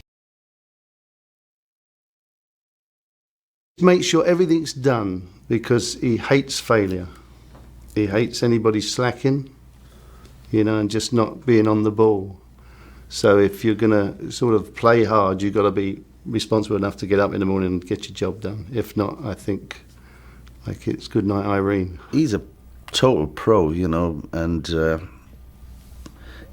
Make sure everything's done, because he hates failure. He hates anybody slacking, and just not being on the ball. So if you're going to sort of play hard, you've got to be responsible enough to get up in the morning and get your job done. If not, I think, like, it's good night, Irene. He's a total pro, and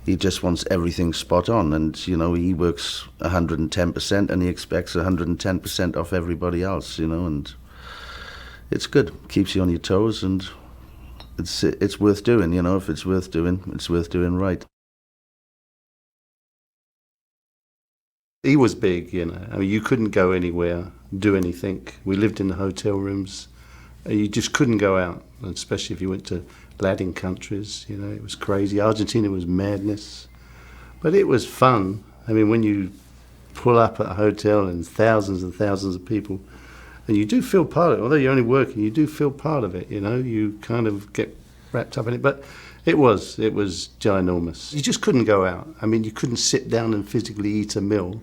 he just wants everything spot on. And, he works 110% and he expects 110% off everybody else, and it's good. Keeps you on your toes, and it's worth doing, if it's worth doing, it's worth doing right. He was big, I mean, you couldn't go anywhere, do anything. We lived in the hotel rooms. You just couldn't go out, especially if you went to Latin countries, it was crazy. Argentina was madness. But it was fun. I mean, when you pull up at a hotel and thousands of people, and you do feel part of it, although you're only working, you do feel part of it, you kind of get wrapped up in it. But it was ginormous. You just couldn't go out. I mean, you couldn't sit down and physically eat a meal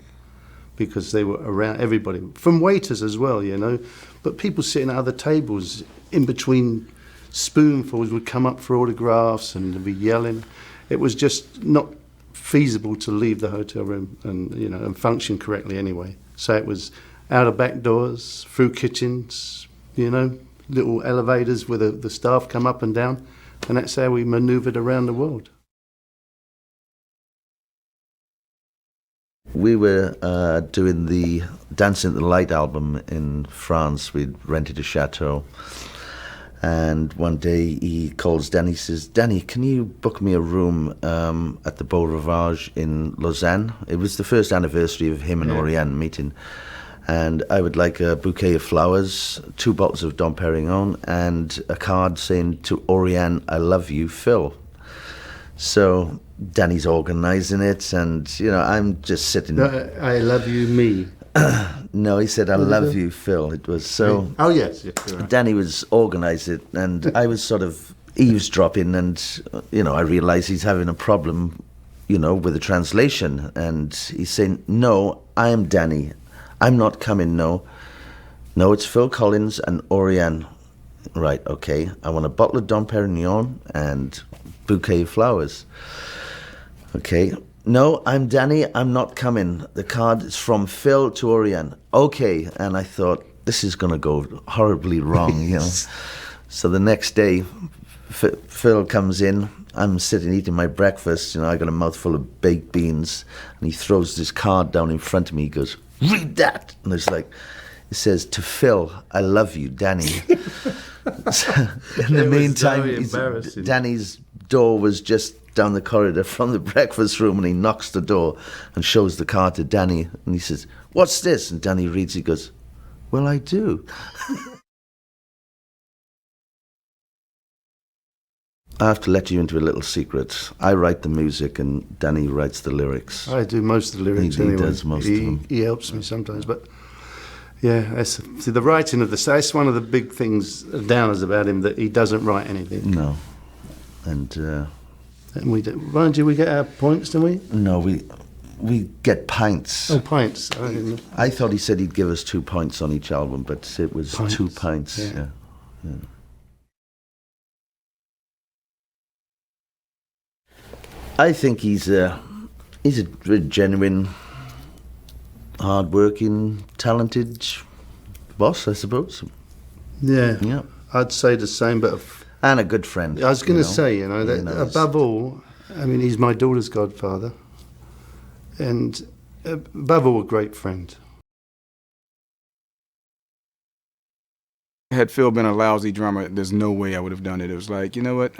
because they were around everybody, from waiters as well, but people sitting at other tables in between spoonfuls would come up for autographs and be yelling. It was just not feasible to leave the hotel room and function correctly anyway. So it was out of back doors, through kitchens, little elevators where the staff come up and down, and that's how we manoeuvred around the world. We were doing the Dancing at the Light album in France. We'd rented a chateau. And one day he calls Danny, says, Danny, can you book me a room at the Beau Rivage in Lausanne? It was the first anniversary of him and Oriane meeting. And I would like a bouquet of flowers, 2 bottles of Dom Perignon, and a card saying, to Oriane, I love you, Phil. So Danny's organising it, and, I'm just sitting... No, I love you, me. No, he said, I love you, Phil. It was so... Oh, yes. Right. Danny was organising it, and I was sort of eavesdropping, and, I realised he's having a problem, with the translation. And he's saying, no, I am Danny. I'm not coming, no. No, it's Phil Collins and Oriane. Right, okay. I want a bottle of Dom Perignon and bouquet of flowers. Okay. No, I'm Danny, I'm not coming. The card is from Phil to Oriane. Okay. And I thought, this is going to go horribly wrong, So the next day, Phil comes in. I'm sitting eating my breakfast, I got a mouthful of baked beans, and he throws this card down in front of me. He goes, read that. And it's like, it says, to Phil, I love you, Danny. So, in the meantime, Danny's door was just down the corridor from the breakfast room, and he knocks the door and shows the card to Danny, and he says, what's this? And Danny reads, he goes, well, I do. I have to let you into a little secret. I write the music and Danny writes the lyrics. I do most of the lyrics anyway. He does most of them. He helps me sometimes, but Yeah, see, the writing of that's one of the big things, downers about him, that he doesn't write anything. No. And we mind you, we get our points, don't we? no, we get pints. Oh, pints. I thought he said he'd give us 2 pints on each album, but it was Pints, 2 pints. yeah. Yeah. I think he's a genuine, hard-working, talented boss, I suppose. Yeah. Yeah. I'd say the same, but And a good friend. I was going you to know. say, you know, that You know, he's- above all, I mean, he's my daughter's godfather, and above all, a great friend. Had Phil been a lousy drummer, there's no way I would have done it. It was like, you know what,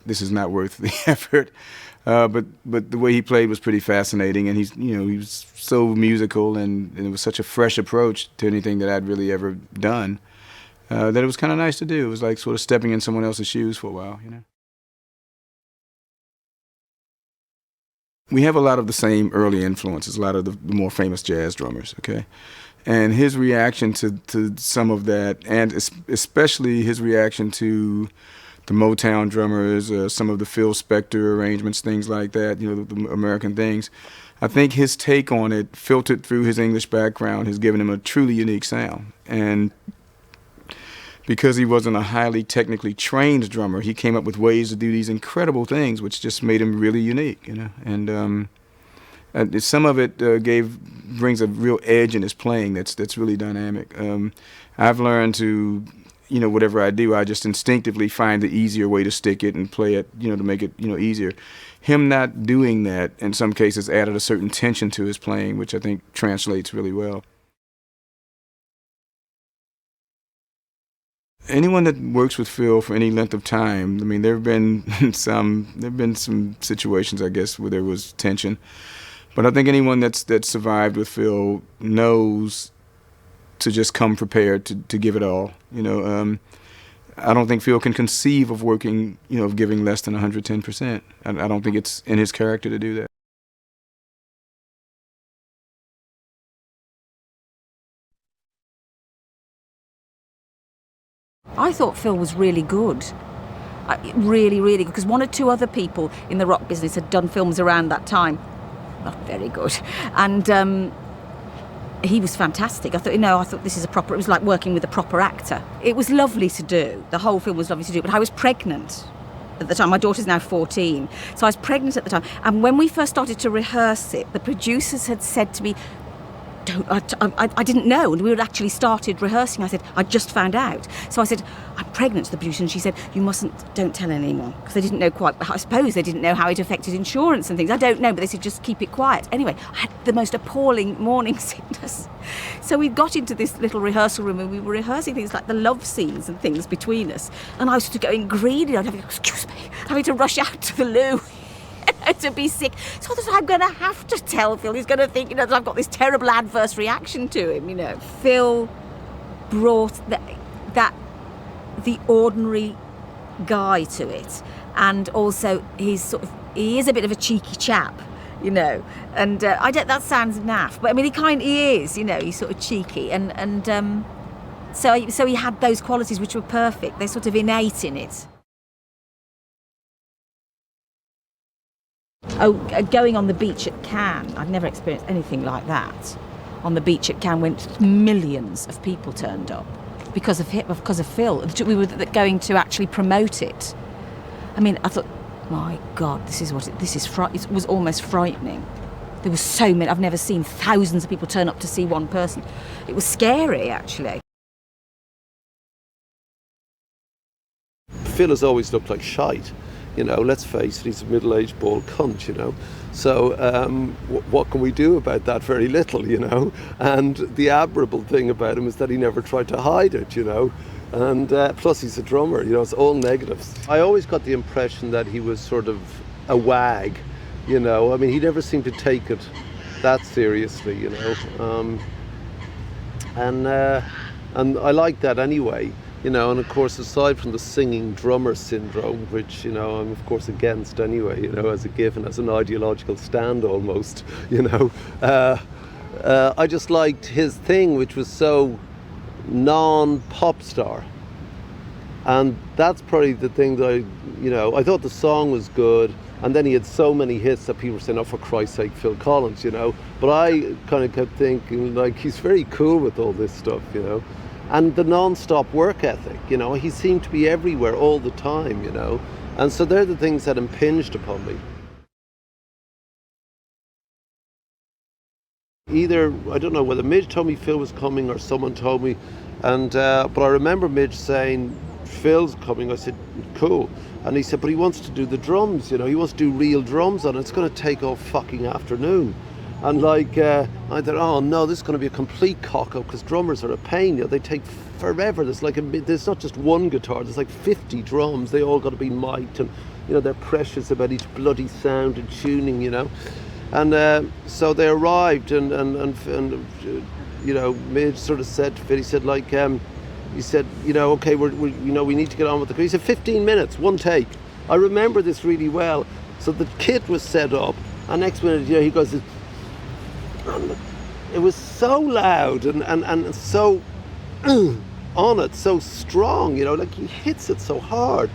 this is not worth the effort. But the way he played was pretty fascinating, and he was so musical, and it was such a fresh approach to anything that I'd really ever done, that it was kind of nice to do. It was like sort of stepping in someone else's shoes for a while, you know. We have a lot of the same early influences, a lot of the more famous jazz drummers, okay? And his reaction to some of that, and especially his reaction to the Motown drummers, some of the Phil Spector arrangements, things like that, you know, the American things. I think his take on it, filtered through his English background, has given him a truly unique sound. And because he wasn't a highly technically trained drummer, he came up with ways to do these incredible things, which just made him really unique, you know. And some of it brings a real edge in his playing that's really dynamic. I've learned to, you know, whatever I do, I just instinctively find the easier way to stick it and play it, you know, to make it, you know, easier. Him not doing that, in some cases, added a certain tension to his playing, which I think translates really well. Anyone that works with Phil for any length of time, I mean, there've been some situations, I guess, where there was tension. But I think anyone that's survived with Phil knows to just come prepared to give it all. You know, I don't think Phil can conceive of working, you know, of giving less than 110%. I don't think it's in his character to do that. I thought Phil was really good. Really, really good. Because one or two other people in the rock business had done films around that time. Not very good. And he was fantastic. I thought this is a proper, it was like working with a proper actor. It was lovely to do. The whole film was lovely to do. But I was pregnant at the time. My daughter's now 14. So I was pregnant at the time. And when we first started to rehearse it, the producers had said to me, I didn't know, and we had actually started rehearsing. I said, I just found out. So I said, I'm pregnant to the producer, and she said, don't tell anyone, because they didn't know quite, I suppose they didn't know how it affected insurance and things. I don't know, but they said, just keep it quiet. Anyway, I had the most appalling morning sickness. So we got into this little rehearsal room, and we were rehearsing things like the love scenes and things between us. And I was sort of going greedy. I'd have, excuse me, having to rush out to the loo. To be sick. So I thought, I'm going to have to tell Phil. He's going to think, you know, that I've got this terrible adverse reaction to him, you know. Phil brought the ordinary guy to it. And also, he is a bit of a cheeky chap, you know. And that sounds naff, but I mean, he is, you know, he's sort of cheeky. So he had those qualities which were perfect. They're sort of innate in it. Oh, going on the beach at Cannes, I've never experienced anything like that. On the beach at Cannes, when millions of people turned up because of Phil. We were going to actually promote it. I mean, I thought, my God, it was almost frightening. There were so many. I've never seen thousands of people turn up to see one person. It was scary, actually. Phil has always looked like shite. You know, let's face it, he's a middle-aged bald cunt, you know. So what can we do about that? Very little, you know. And the admirable thing about him is that he never tried to hide it, you know. And plus he's a drummer, you know, it's all negatives. I always got the impression that he was sort of a wag, you know. I mean, he never seemed to take it that seriously, you know. And I like that anyway. You know, and of course, aside from the singing drummer syndrome, which, you know, I'm of course against anyway, you know, as a given, as an ideological stand almost, you know, I just liked his thing, which was so non-pop star. And that's probably the thing that I thought the song was good, and then he had so many hits that people were saying, oh, for Christ's sake, Phil Collins, But I kind of kept thinking, like, he's very cool with all this stuff, And the non-stop work ethic, he seemed to be everywhere all the time, And so they're the things that impinged upon me. Either, I don't know whether Midge told me Phil was coming or someone told me, but I remember Midge saying, Phil's coming. I said, cool. And he said, but he wants to do the drums, he wants to do real drums on it. It's going to take all fucking afternoon. And I thought, oh no, this is going to be a complete cock-up, because drummers are a pain, they take forever. There's not just one guitar, there's like 50 drums. They all got to be mic'd, and they're precious about each bloody sound and tuning, And so they arrived, and Midge sort of said to Phil, he said, okay, we need to get on with the. He said 15 minutes, one take. I remember this really well. So the kit was set up, and next minute, he goes, it was so loud and so on it, so strong, like he hits it so hard.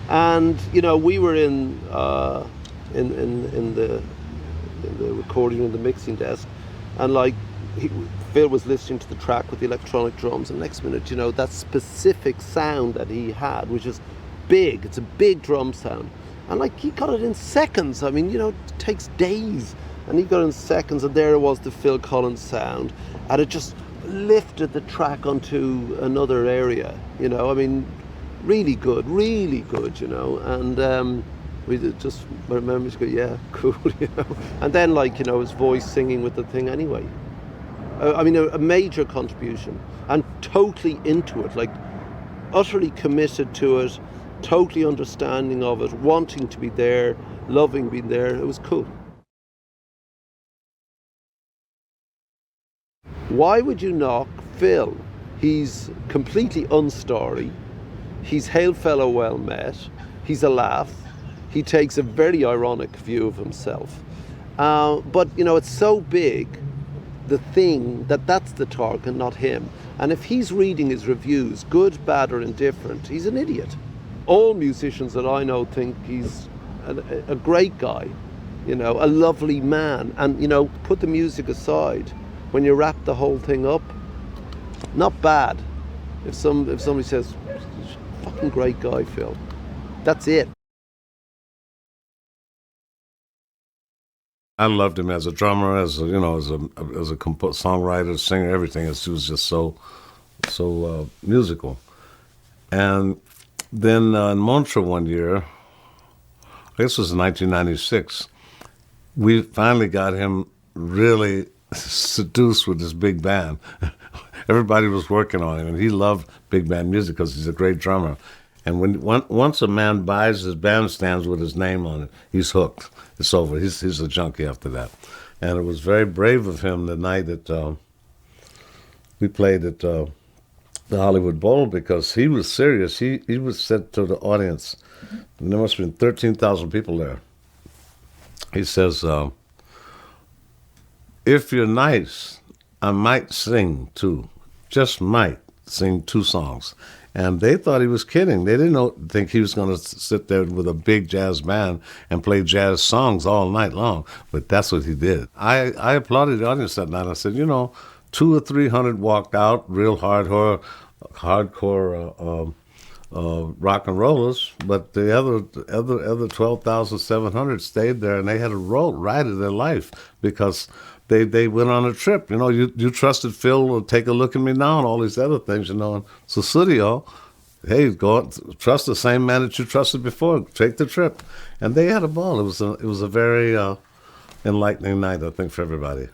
And we were in the recording in the mixing desk, and Phil was listening to the track with the electronic drums, and next minute, that specific sound that he had, which is big, it's a big drum sound, and he got it in seconds. I mean, it takes days, and he got it in seconds, and there it was, the Phil Collins sound, and it just lifted the track onto another area, I mean, really good, and we just, I remember to go, yeah, cool, and then his voice singing with the thing anyway. I mean, a major contribution, and totally into it, utterly committed to it, totally understanding of it, wanting to be there, loving being there. It was cool. Why would you knock Phil? He's completely unstarry. He's hail fellow well met. He's a laugh. He takes a very ironic view of himself. But, it's so big, the thing, that's the target, not him. And if he's reading his reviews, good, bad, or indifferent, he's an idiot. All musicians that I know think he's a great guy, a lovely man. And, put the music aside, when you wrap the whole thing up, not bad. If somebody says, fucking great guy, Phil, that's it. I loved him as a drummer, as a songwriter, singer, everything. He was just so musical. And then in Montreux one year, I guess it was in 1996, we finally got him really seduced with this big band. Everybody was working on him, and he loved big band music because he's a great drummer. And once a man buys his bandstands with his name on it, he's hooked. It's over. He's a junkie after that. And it was very brave of him the night that we played at the Hollywood Bowl, because he was serious. He was said to the audience, and there must have been 13,000 people there. He says, if you're nice, I might sing too. Just might sing 2 songs. And they thought he was kidding. They didn't think he was going to sit there with a big jazz band and play jazz songs all night long. But that's what he did. I applauded the audience that night. I said, 200 or 300 walked out, real hardcore rock and rollers, but the other 12,700 stayed there, and they had a ride of their life, because they went on a trip. You trusted Phil to take a look at me now, and all these other things, And so studio, hey, go trust the same man that you trusted before. Take the trip, and they had a ball. It was a very enlightening night, I think, for everybody.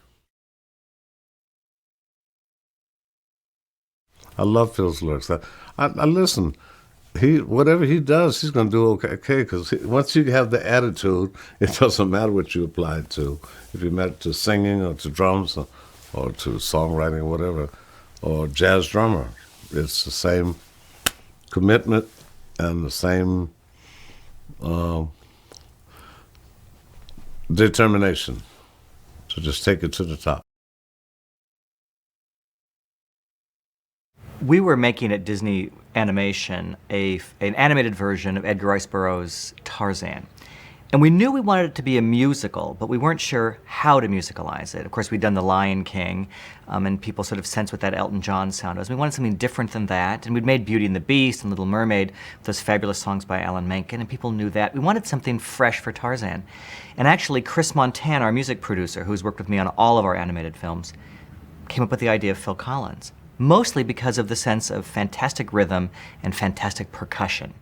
I love Phil's lyrics. I listen. Whatever he does, he's going to do okay, because once you have the attitude, it doesn't matter what you apply it to. If you met to singing or to drums or to songwriting or whatever, or jazz drummer, it's the same commitment and the same determination to just take it to the top. We were making at Disney Animation an animated version of Edgar Rice Burroughs' Tarzan. And we knew we wanted it to be a musical, but we weren't sure how to musicalize it. Of course, we'd done The Lion King, and people sort of sensed what that Elton John sound was. We wanted something different than that, and we'd made Beauty and the Beast and Little Mermaid, those fabulous songs by Alan Menken, and people knew that. We wanted something fresh for Tarzan. And actually, Chris Montan, our music producer, who's worked with me on all of our animated films, came up with the idea of Phil Collins, mostly because of the sense of fantastic rhythm and fantastic percussion.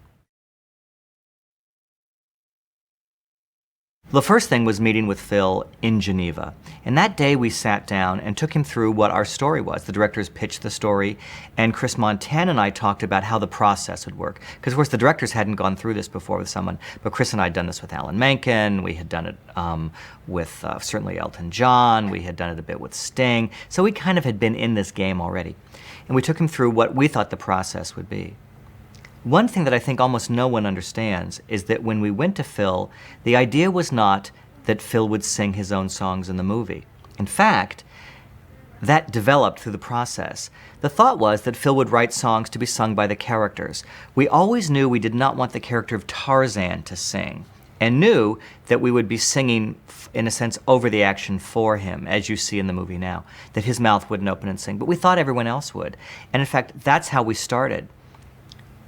The first thing was meeting with Phil in Geneva. And that day we sat down and took him through what our story was. The directors pitched the story, and Chris Montan and I talked about how the process would work. Because of course the directors hadn't gone through this before with someone, but Chris and I had done this with Alan Menken, we had done it with certainly Elton John, we had done it a bit with Sting, so we kind of had been in this game already. And we took him through what we thought the process would be. One thing that I think almost no one understands is that when we went to Phil, the idea was not that Phil would sing his own songs in the movie. In fact, that developed through the process. The thought was that Phil would write songs to be sung by the characters. We always knew we did not want the character of Tarzan to sing, and knew that we would be singing, in a sense, over the action for him, as you see in the movie now, that his mouth wouldn't open and sing, but we thought everyone else would. And in fact, that's how we started.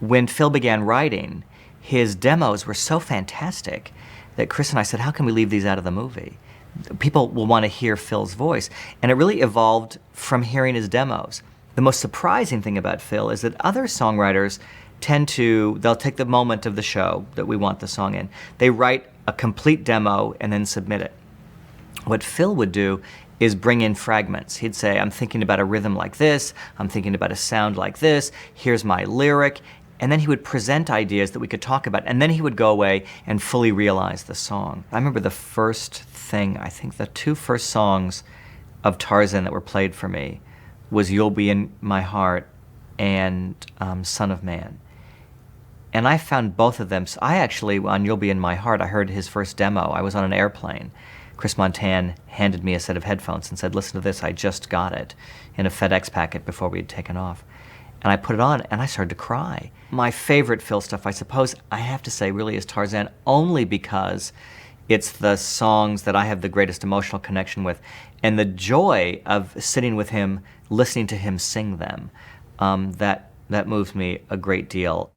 When Phil began writing, his demos were so fantastic that Chris and I said, how can we leave these out of the movie? People will want to hear Phil's voice. And it really evolved from hearing his demos. The most surprising thing about Phil is that other songwriters they'll take the moment of the show that we want the song in. They write a complete demo and then submit it. What Phil would do is bring in fragments. He'd say, I'm thinking about a rhythm like this, I'm thinking about a sound like this, here's my lyric. And then he would present ideas that we could talk about, and then he would go away and fully realize the song. I remember the first thing, I think the two first songs of Tarzan that were played for me was You'll Be in My Heart and Son of Man. And I found both of them. So I actually, on You'll Be in My Heart, I heard his first demo. I was on an airplane. Chris Montan handed me a set of headphones and said, listen to this, I just got it in a FedEx packet before we had taken off. And I put it on and I started to cry. My favorite Phil stuff, I suppose, I have to say really is Tarzan, only because it's the songs that I have the greatest emotional connection with. And the joy of sitting with him, listening to him sing them, that moves me a great deal.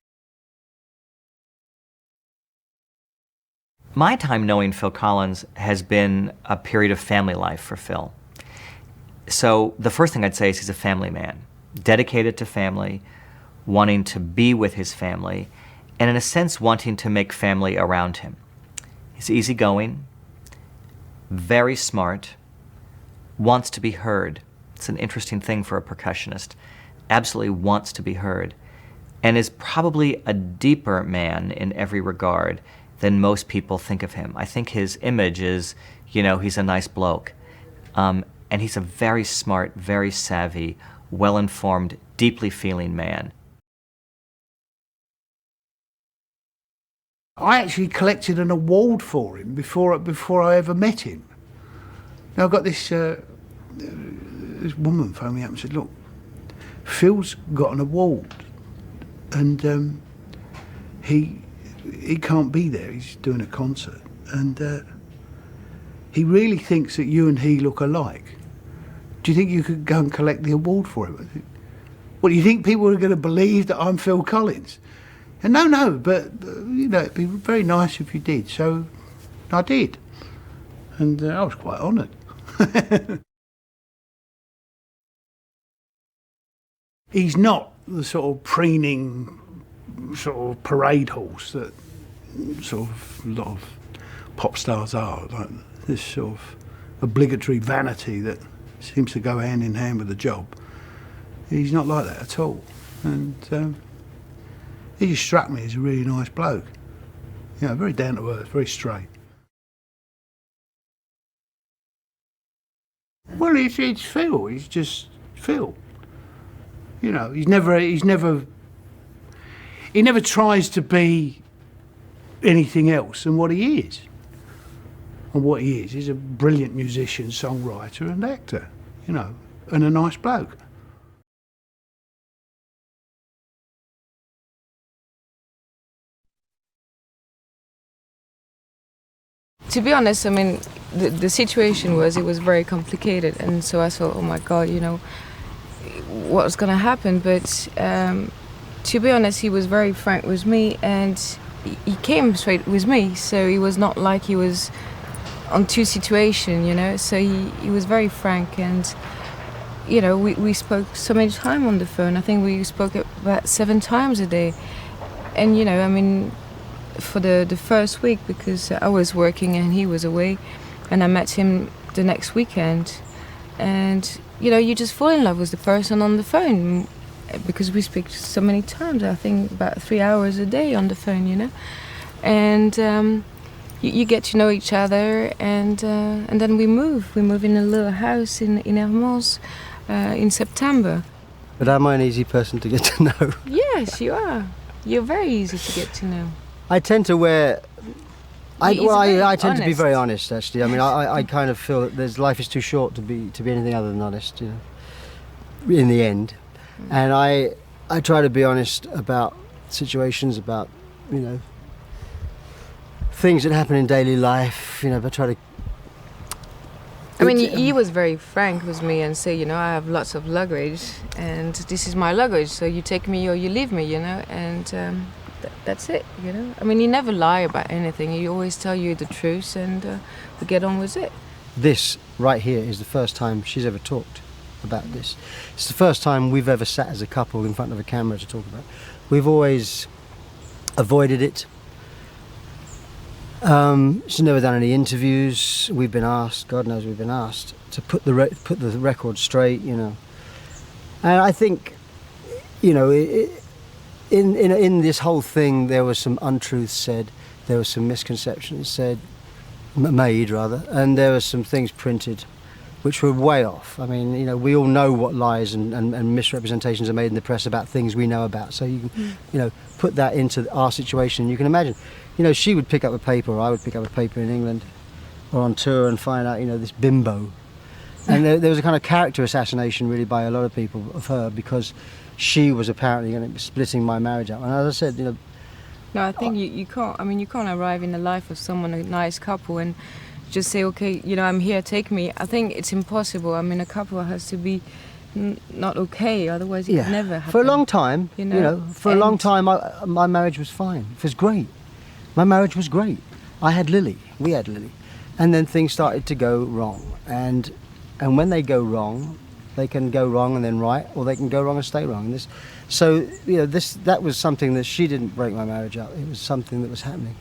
My time knowing Phil Collins has been a period of family life for Phil. So the first thing I'd say is he's a family man. Dedicated to family, wanting to be with his family, and in a sense wanting to make family around him. He's easygoing, very smart, wants to be heard. It's an interesting thing for a percussionist. Absolutely wants to be heard, and is probably a deeper man in every regard than most people think of him. I think his image is, he's a nice bloke. And he's a very smart, very savvy, well-informed, deeply feeling man. I actually collected an award for him before I ever met him. Now I got this woman phoned me up and said, look, Phil's got an award and he can't be there, he's doing a concert, and he really thinks that you and he look alike. Do you think you could go and collect the award for him? What, do you think people are going to believe that I'm Phil Collins? And no, but it'd be very nice if you did. So I did, and I was quite honoured. He's not the sort of preening, sort of parade horse that sort of a lot of pop stars are. Like this sort of obligatory vanity that seems to go hand in hand with the job. He's not like that at all, and he just struck me as a really nice bloke. Very down to earth, very straight. Well, it's Phil. He's just Phil. He never tries to be anything else than what he is. And what he is, he's a brilliant musician, songwriter and actor, and a nice bloke. To be honest, I mean, the situation was, it was very complicated, and so I thought, oh my God, you know, what's going to happen? But to be honest, he was very frank with me, and he came straight with me, so he was not like he was on two situations, you know, so he was very frank, and, you know, we spoke so many times on the phone. I think we spoke about 7 times a day, and, you know, I mean, for the first week, because I was working and he was away, and I met him the next weekend, and you know, you just fall in love with the person on the phone, because we speak so many times. I think about 3 hours a day on the phone, you know, and you get to know each other, and then we move in a little house in Hermance in September. But am I an easy person to get to know? Yes, you are. You're very easy to get to know. I tend to wear. I tend to be honest. very honest, actually. I mean, I kind of feel that life is too short to be anything other than honest, you know. In the end, and I try to be honest about situations, about, you know, things that happen in daily life. You know, I try to. I mean, he was very frank with me and say, you know, I have lots of luggage, and this is my luggage, so you take me or you leave me, you know, and. That's it, you know. I mean, he never lie about anything. He always tell you the truth, and we get on with it. This right here is the first time she's ever talked about this. It's the first time we've ever sat as a couple in front of a camera to talk about it. We've always avoided it. She's never done any interviews. We've been asked, God knows we've been asked, to put the record straight, you know. And I think, you know, in this whole thing, there was some untruths said, there were some misconceptions said, made rather, and there were some things printed which were way off. I mean, you know, we all know what lies and misrepresentations are made in the press about things we know about. So you can, you know, put that into our situation. You can imagine, you know, she would pick up a paper, or I would pick up a paper in England or on tour and find out, you know, this bimbo. And there was a kind of character assassination really by a lot of people of her, because she was apparently going to be splitting my marriage up. And as I said, you know... No, I think you can't, I mean, you can't arrive in the life of someone, a nice couple, and just say, okay, you know, I'm here, take me. I think it's impossible. I mean, a couple has to be not okay, otherwise it could never happen. For a long time, you know, for a long time, my marriage was fine. It was great. My marriage was great. I had Lily. We had Lily. And then things started to go wrong. And when they go wrong, they can go wrong and then right, or they can go wrong and stay wrong. And so, you know, that was something that she didn't break my marriage up. It was something that was happening.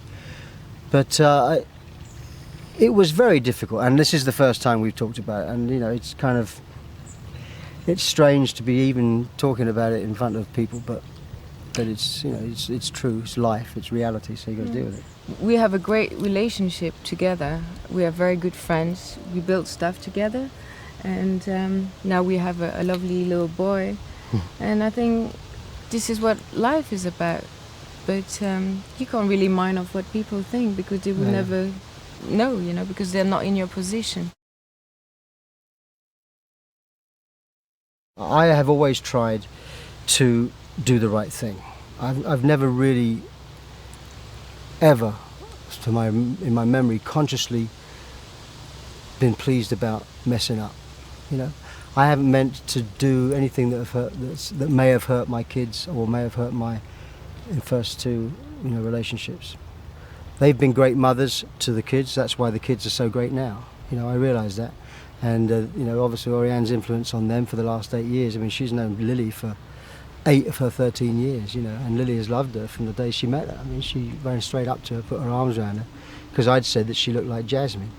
But it was very difficult, and this is the first time we've talked about it. And you know, it's strange to be even talking about it in front of people, but it's, you know, it's true. It's life. It's reality. So you got to deal with it. We have a great relationship together. We are very good friends. We built stuff together. And now we have a lovely little boy. And I think this is what life is about. But you can't really mind off what people think, because they will never know, you know, because they're not in your position. I have always tried to do the right thing. I've never really, ever, in my memory, consciously been pleased about messing up. You know, I haven't meant to do anything that may have hurt my kids, or may have hurt my first 2, you know, relationships. They've been great mothers to the kids. That's why the kids are so great now. You know, I realise that. And you know, obviously Oriane's influence on them for the last 8 years. I mean, she's known Lily for 8 of her 13 years. You know, and Lily has loved her from the day she met her. I mean, she ran straight up to her, put her arms around her, because I'd said that she looked like Jasmine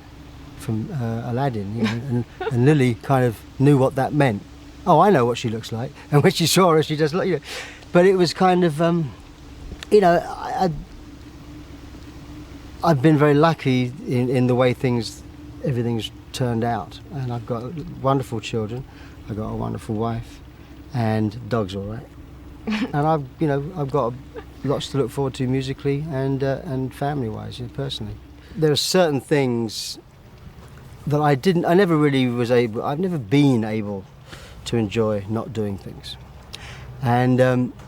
from Aladdin, you know, and Lily kind of knew what that meant. Oh, I know what she looks like. And when she saw her, she just looked, you know. But it was kind of, you know, I've been very lucky in the way everything's turned out. And I've got wonderful children. I've got a wonderful wife, and dog's all right. And I've got lots to look forward to musically and family-wise, you know, personally. There are certain things that I've never been able to enjoy not doing things. And,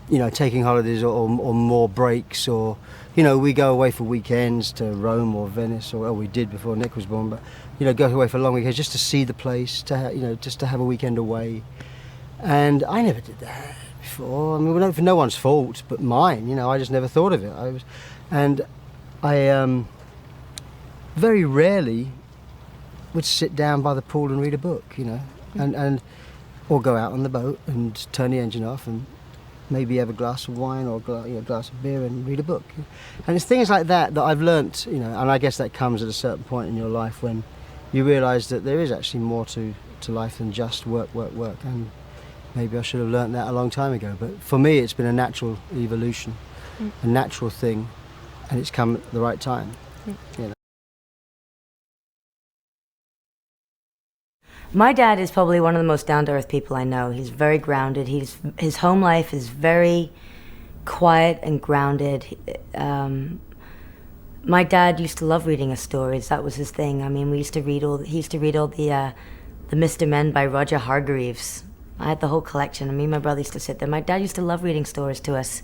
you know, taking holidays or more breaks, or, you know, we go away for weekends to Rome or Venice, or well, we did before Nick was born, but, you know, go away for long weekends just to see the place, you know, just to have a weekend away. And I never did that before. I mean, for no one's fault but mine, you know, I just never thought of it. I very rarely would sit down by the pool and read a book, you know, and or go out on the boat and turn the engine off and maybe have a glass of wine or a glass of beer and read a book. And it's things like that that I've learnt, you know, and I guess that comes at a certain point in your life when you realise that there is actually more to life than just work, work, work. And maybe I should have learnt that a long time ago. But for me, it's been a natural evolution, a natural thing, and it's come at the right time. You know. My dad is probably one of the most down-to-earth people I know. He's very grounded. His home life is very quiet and grounded. My dad used to love reading us stories. That was his thing. I mean, he used to read all the Mr. Men by Roger Hargreaves. I had the whole collection, and me and my brother used to sit there. My dad used to love reading stories to us.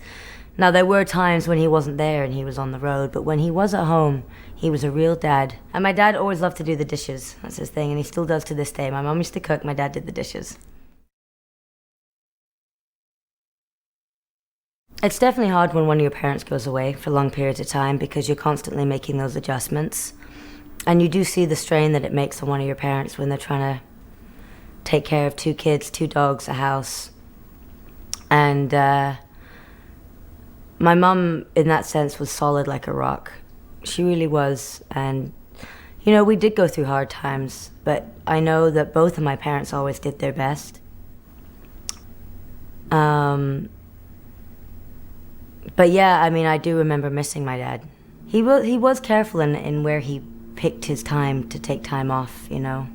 Now, there were times when he wasn't there and he was on the road, but when he was at home, he was a real dad. And my dad always loved to do the dishes. That's his thing, and he still does to this day. My mum used to cook, my dad did the dishes. It's definitely hard when one of your parents goes away for long periods of time because you're constantly making those adjustments. And you do see the strain that it makes on one of your parents when they're trying to take care of 2 kids, 2 dogs, a house. And my mum, in that sense, was solid like a rock. She really was. And, you know, we did go through hard times, but I know that both of my parents always did their best. But yeah, I mean, I do remember missing my dad. He was careful in where he picked his time to take time off, you know.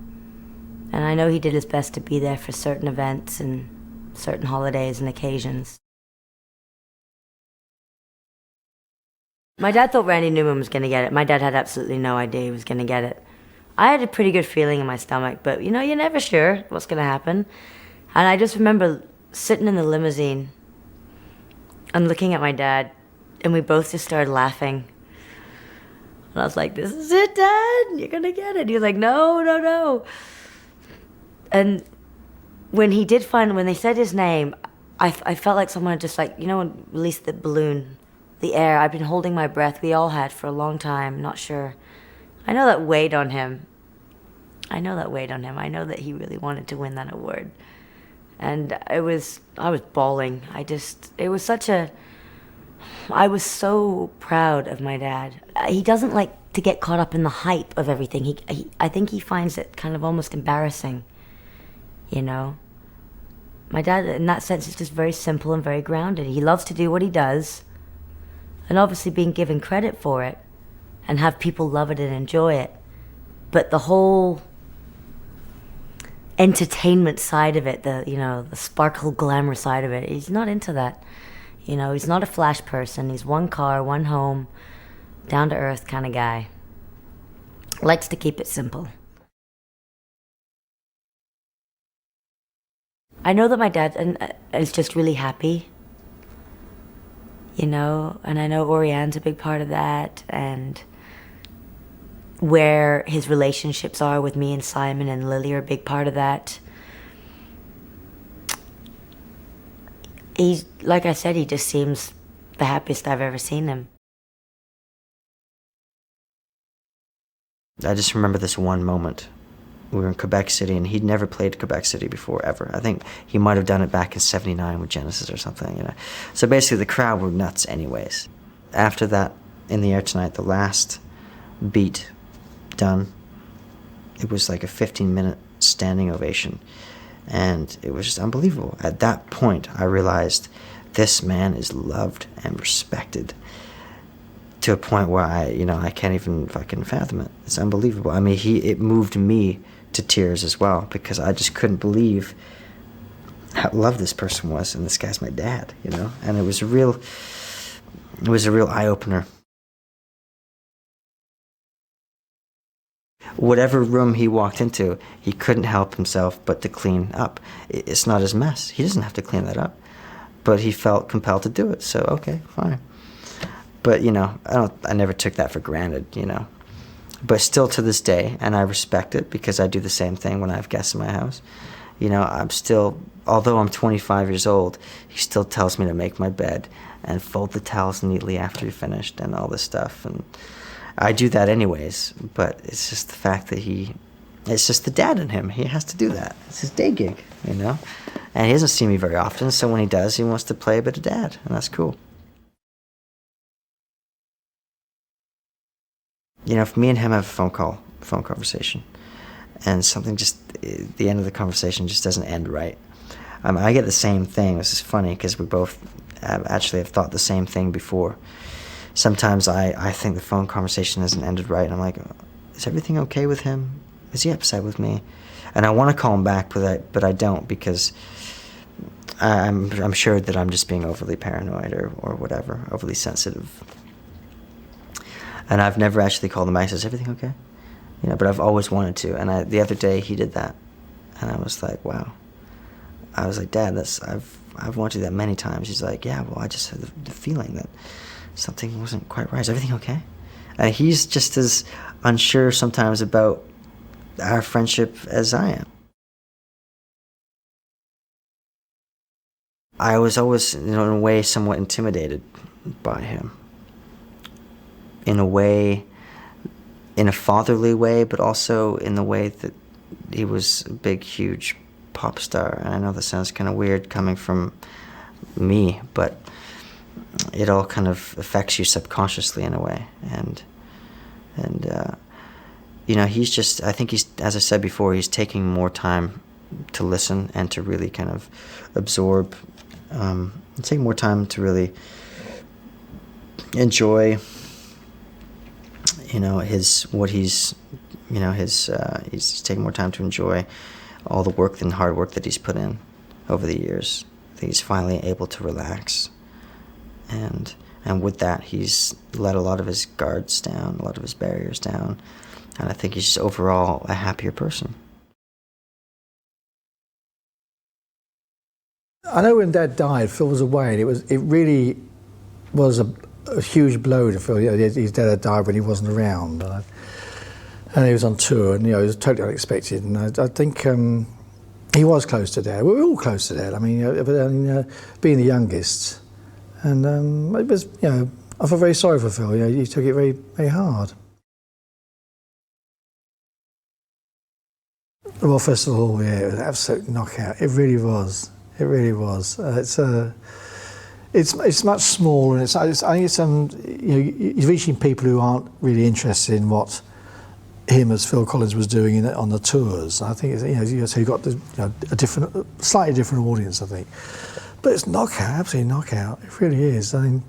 And I know he did his best to be there for certain events and certain holidays and occasions. My dad thought Randy Newman was going to get it. My dad had absolutely no idea he was going to get it. I had a pretty good feeling in my stomach, but you know, you're never sure what's going to happen. And I just remember sitting in the limousine and looking at my dad, and we both just started laughing. And I was like, "This is it, Dad, you're going to get it." He was like, "No, no, no." And when they said his name, I felt like someone had just, like, you know, released the balloon. The air. I've been holding my breath. We all had for a long time, not sure. I know that weighed on him. I know that he really wanted to win that award. And I was bawling. I was so proud of my dad. He doesn't like to get caught up in the hype of everything. I think he finds it kind of almost embarrassing, you know. My dad, in that sense, is just very simple and very grounded. He loves to do what he does. And obviously being given credit for it and have people love it and enjoy it. But the whole entertainment side of it, the sparkle glamour side of it, he's not into that. You know, he's not a flash person. He's one car, one home, down to earth kind of guy. Likes to keep it simple. I know that my dad is just really happy. You know, and I know Oriane's a big part of that, and where his relationships are with me and Simon and Lily are a big part of that. He's, like I said, he just seems the happiest I've ever seen him. I just remember this one moment. We were in Quebec City, and he'd never played Quebec City before, ever. I think he might have done it back in '79 with Genesis or something, you know. So basically, the crowd were nuts anyways. After that, In the Air Tonight, the last beat done, it was like a 15-minute standing ovation, and it was just unbelievable. At that point, I realized this man is loved and respected to a point where I can't even fucking fathom it. It's unbelievable. I mean, it moved me to tears as well, because I just couldn't believe how loved this person was, and this guy's my dad, you know. And it was a real eye-opener. Whatever room he walked into, he couldn't help himself but to clean up. It's not his mess. He doesn't have to clean that up. but he felt compelled to do it. So okay, fine. But you know, I never took that for granted. You know, but still to this day, and I respect it because I do the same thing when I have guests in my house. You know, I'm still, although I'm 25 years old, he still tells me to make my bed and fold the towels neatly after you're finished and all this stuff. And I do that anyways, but it's just the fact that it's just the dad in him. He has to do that. It's his day gig, you know? And he doesn't see me very often, so when he does, he wants to play a bit of dad, and that's cool. You know, if me and him have a phone conversation, and something just, the end of the conversation just doesn't end right. I get the same thing. This is funny because we both have thought the same thing before. Sometimes I think the phone conversation hasn't ended right, and I'm like, is everything okay with him? Is he upset with me? And I want to call him back, but I don't, because I'm sure that I'm just being overly paranoid or whatever, overly sensitive. And I've never actually called him back and said, is everything okay? You know, but I've always wanted to. And the other day he did that, and I was like, wow. I was like, Dad, I've wanted to do that many times. He's like, yeah, well, I just had the feeling that something wasn't quite right. Is everything okay? And he's just as unsure sometimes about our friendship as I am. I was always, you know, in a way, somewhat intimidated by him. In a way, in a fatherly way, but also in the way that he was a big, huge pop star. And I know that sounds kind of weird coming from me, but it all kind of affects you subconsciously in a way. And you know, he's just, I think he's, as I said before, he's taking more time to listen and to really kind of absorb, taking more time to really enjoy, you know, he's taking more time to enjoy all the work and hard work that he's put in over the years. I think he's finally able to relax, and with that, he's let a lot of his guards down, a lot of his barriers down, and I think he's just overall a happier person. I know when Dad died, Phil was away, and it really was a huge blow to Phil. You know, his dad had died when he wasn't around, and he was on tour, and you know, it was totally unexpected. And I think he was close to Dad. We were all close to Dad. I mean, being the youngest, and it was, you know, I felt very sorry for Phil. You know, he took it very, very hard. The Royal Festival Hall, yeah, it was an absolute knockout. It really was. It really was. It's much smaller, and I think it's you know, he's reaching people who aren't really interested in what him as Phil Collins was doing on the tours. I think it's, you know, so you've got a slightly different audience, I think. But it's knockout, absolutely knockout. It really is. I mean,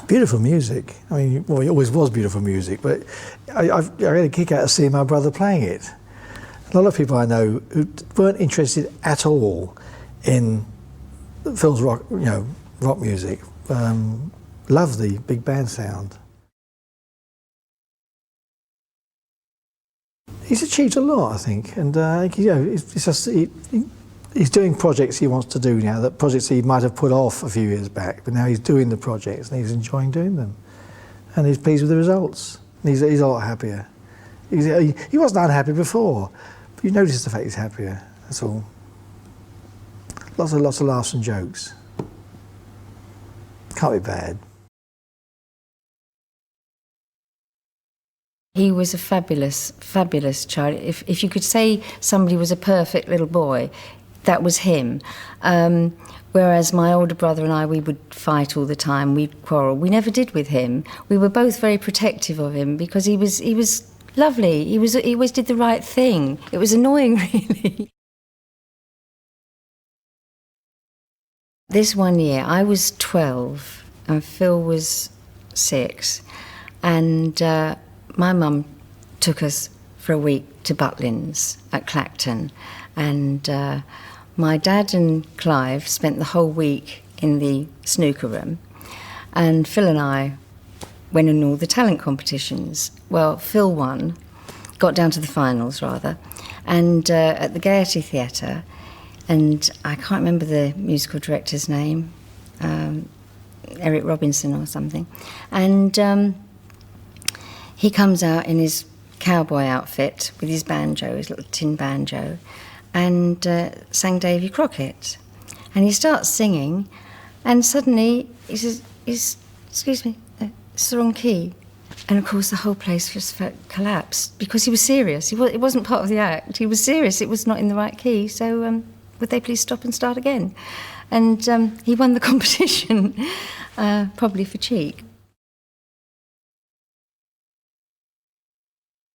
beautiful music. I mean, well, it always was beautiful music, but I had a kick out of seeing my brother playing it. A lot of people I know who weren't interested at all in Phil's rock music, love the big band sound. He's achieved a lot, I think, and you know, it's just he's doing projects he wants to do now. That projects he might have put off a few years back, but now he's doing the projects and he's enjoying doing them, and he's pleased with the results. He's a lot happier. He wasn't unhappy before, but you notice the fact he's happier. That's all. Lots of laughs and jokes. Can't be bad. He was a fabulous, fabulous child. If you could say somebody was a perfect little boy, that was him. Whereas my older brother and I, we would fight all the time, we'd quarrel. We never did with him. We were both very protective of him because he was lovely. He always did the right thing. It was annoying, really. This one year, I was 12 and Phil was 6, and my mum took us for a week to Butlins at Clacton, and my dad and Clive spent the whole week in the snooker room, and Phil and I went in all the talent competitions. Well, Phil won, got down to the finals rather, and at the Gaiety Theatre, and I can't remember the musical director's name, Eric Robinson or something. And he comes out in his cowboy outfit with his banjo, his little tin banjo, and sang Davy Crockett. And he starts singing, and suddenly he says, excuse me, it's the wrong key. And of course the whole place just collapsed because he was serious. It wasn't part of the act. He was serious. It was not in the right key. So would they please stop and start again? And he won the competition, probably for cheek.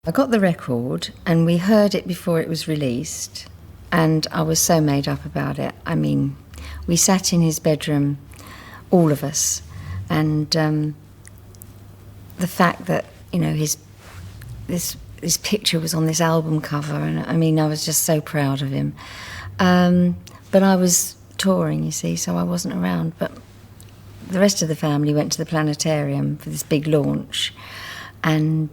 I got the record and we heard it before it was released, and I was so made up about it. I mean, we sat in his bedroom, all of us, and the fact that, you know, this picture was on this album cover, and I mean, I was just so proud of him. But I was touring, you see, so I wasn't around. But the rest of the family went to the planetarium for this big launch, and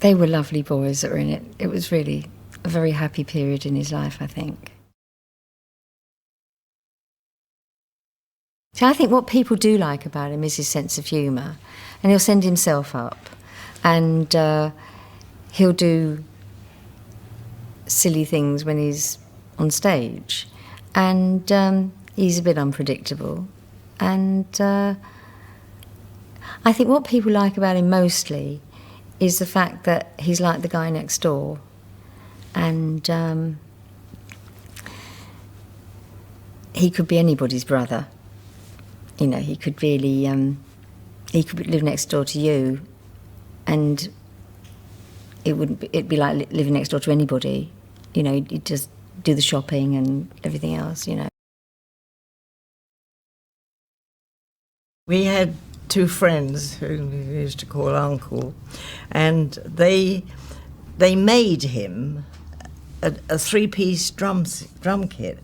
they were lovely boys that were in it. It was really a very happy period in his life, I think. So I think what people do like about him is his sense of humour. And he'll send himself up, and he'll do silly things when he's on stage. And he's a bit unpredictable. And I think what people like about him mostly is the fact that he's like the guy next door. And he could be anybody's brother. You know, he could really, he could live next door to you, and it'd be like living next door to anybody. You know, he'd just do the shopping and everything else, you know. We had two friends who we used to call Uncle, and they made him a three-piece drum kit.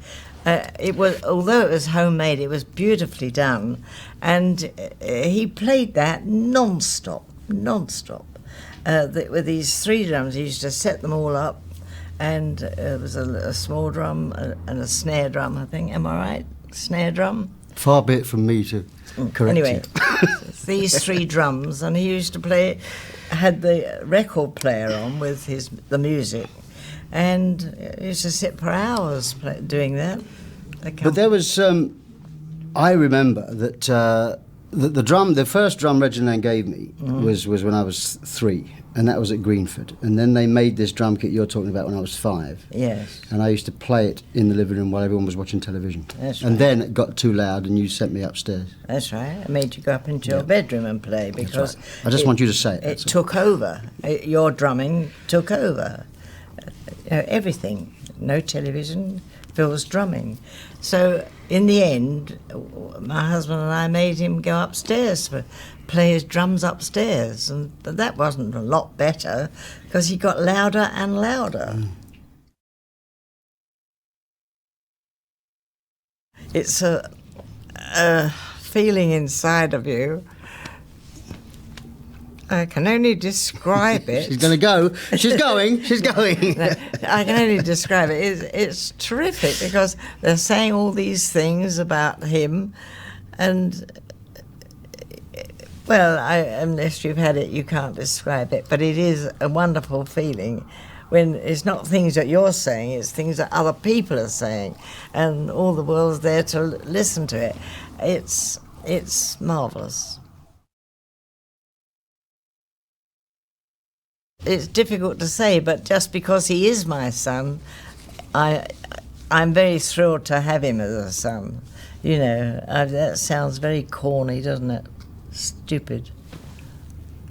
It was, although it was homemade, it was beautifully done, and he played that non-stop. With these three drums, he used to set them all up, and it was a small drum and a snare drum, I think. Am I right? Snare drum. Far be it from me to correct anyway, you. These three drums, and he used to play, had the record player on with the music, and he used to sit for hours doing that. But there was, I remember that the first drum Reginald gave me was when I was 3, and that was at Greenford. And then they made this drum kit you're talking about when I was 5. Yes. And I used to play it in the living room while everyone was watching television. That's and right. then it got too loud and you sent me upstairs. That's right. I made you go up into your bedroom and play because... That's right. I just want you to say it. It took over. Your drumming took over. Everything. No television, Phil's drumming. So in the end, my husband and I made him go upstairs to play his drums upstairs, and that wasn't a lot better because he got louder and louder. It's a feeling inside of you. I can only describe it. She's going to go. She's going. She's going. I can only describe it. It's terrific because they're saying all these things about him, and well, unless you've had it, you can't describe it. But it is a wonderful feeling when it's not things that you're saying; it's things that other people are saying, and all the world's there to listen to it. It's marvelous. It's difficult to say, but just because he is my son, I'm very thrilled to have him as a son. You know, that sounds very corny, doesn't it? Stupid.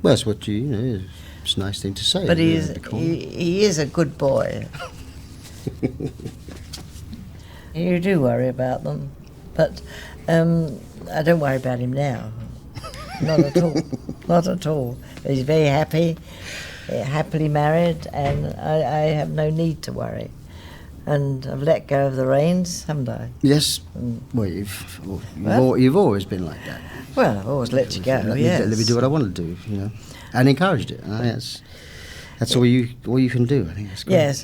Well, that's what you know. It's a nice thing to say. But he is a good boy. You do worry about them, but I don't worry about him now. Not at all. Not at all. He's very happy. Happily married, and I have no need to worry. And I've let go of the reins, haven't I? Yes. Well, you've always been like that. Well, I've always let you go. Let me do what I want to do, you know, and encouraged it. That's all you can do. I think that's great. Yes.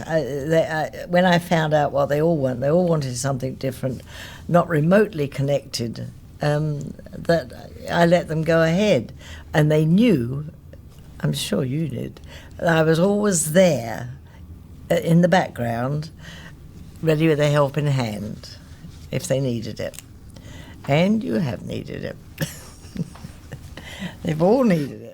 When I found out what they all wanted something different, not remotely connected that I let them go ahead. And they knew, I'm sure you did, that I was always there in the background, ready with a helping hand if they needed it. And you have needed it. They've all needed it.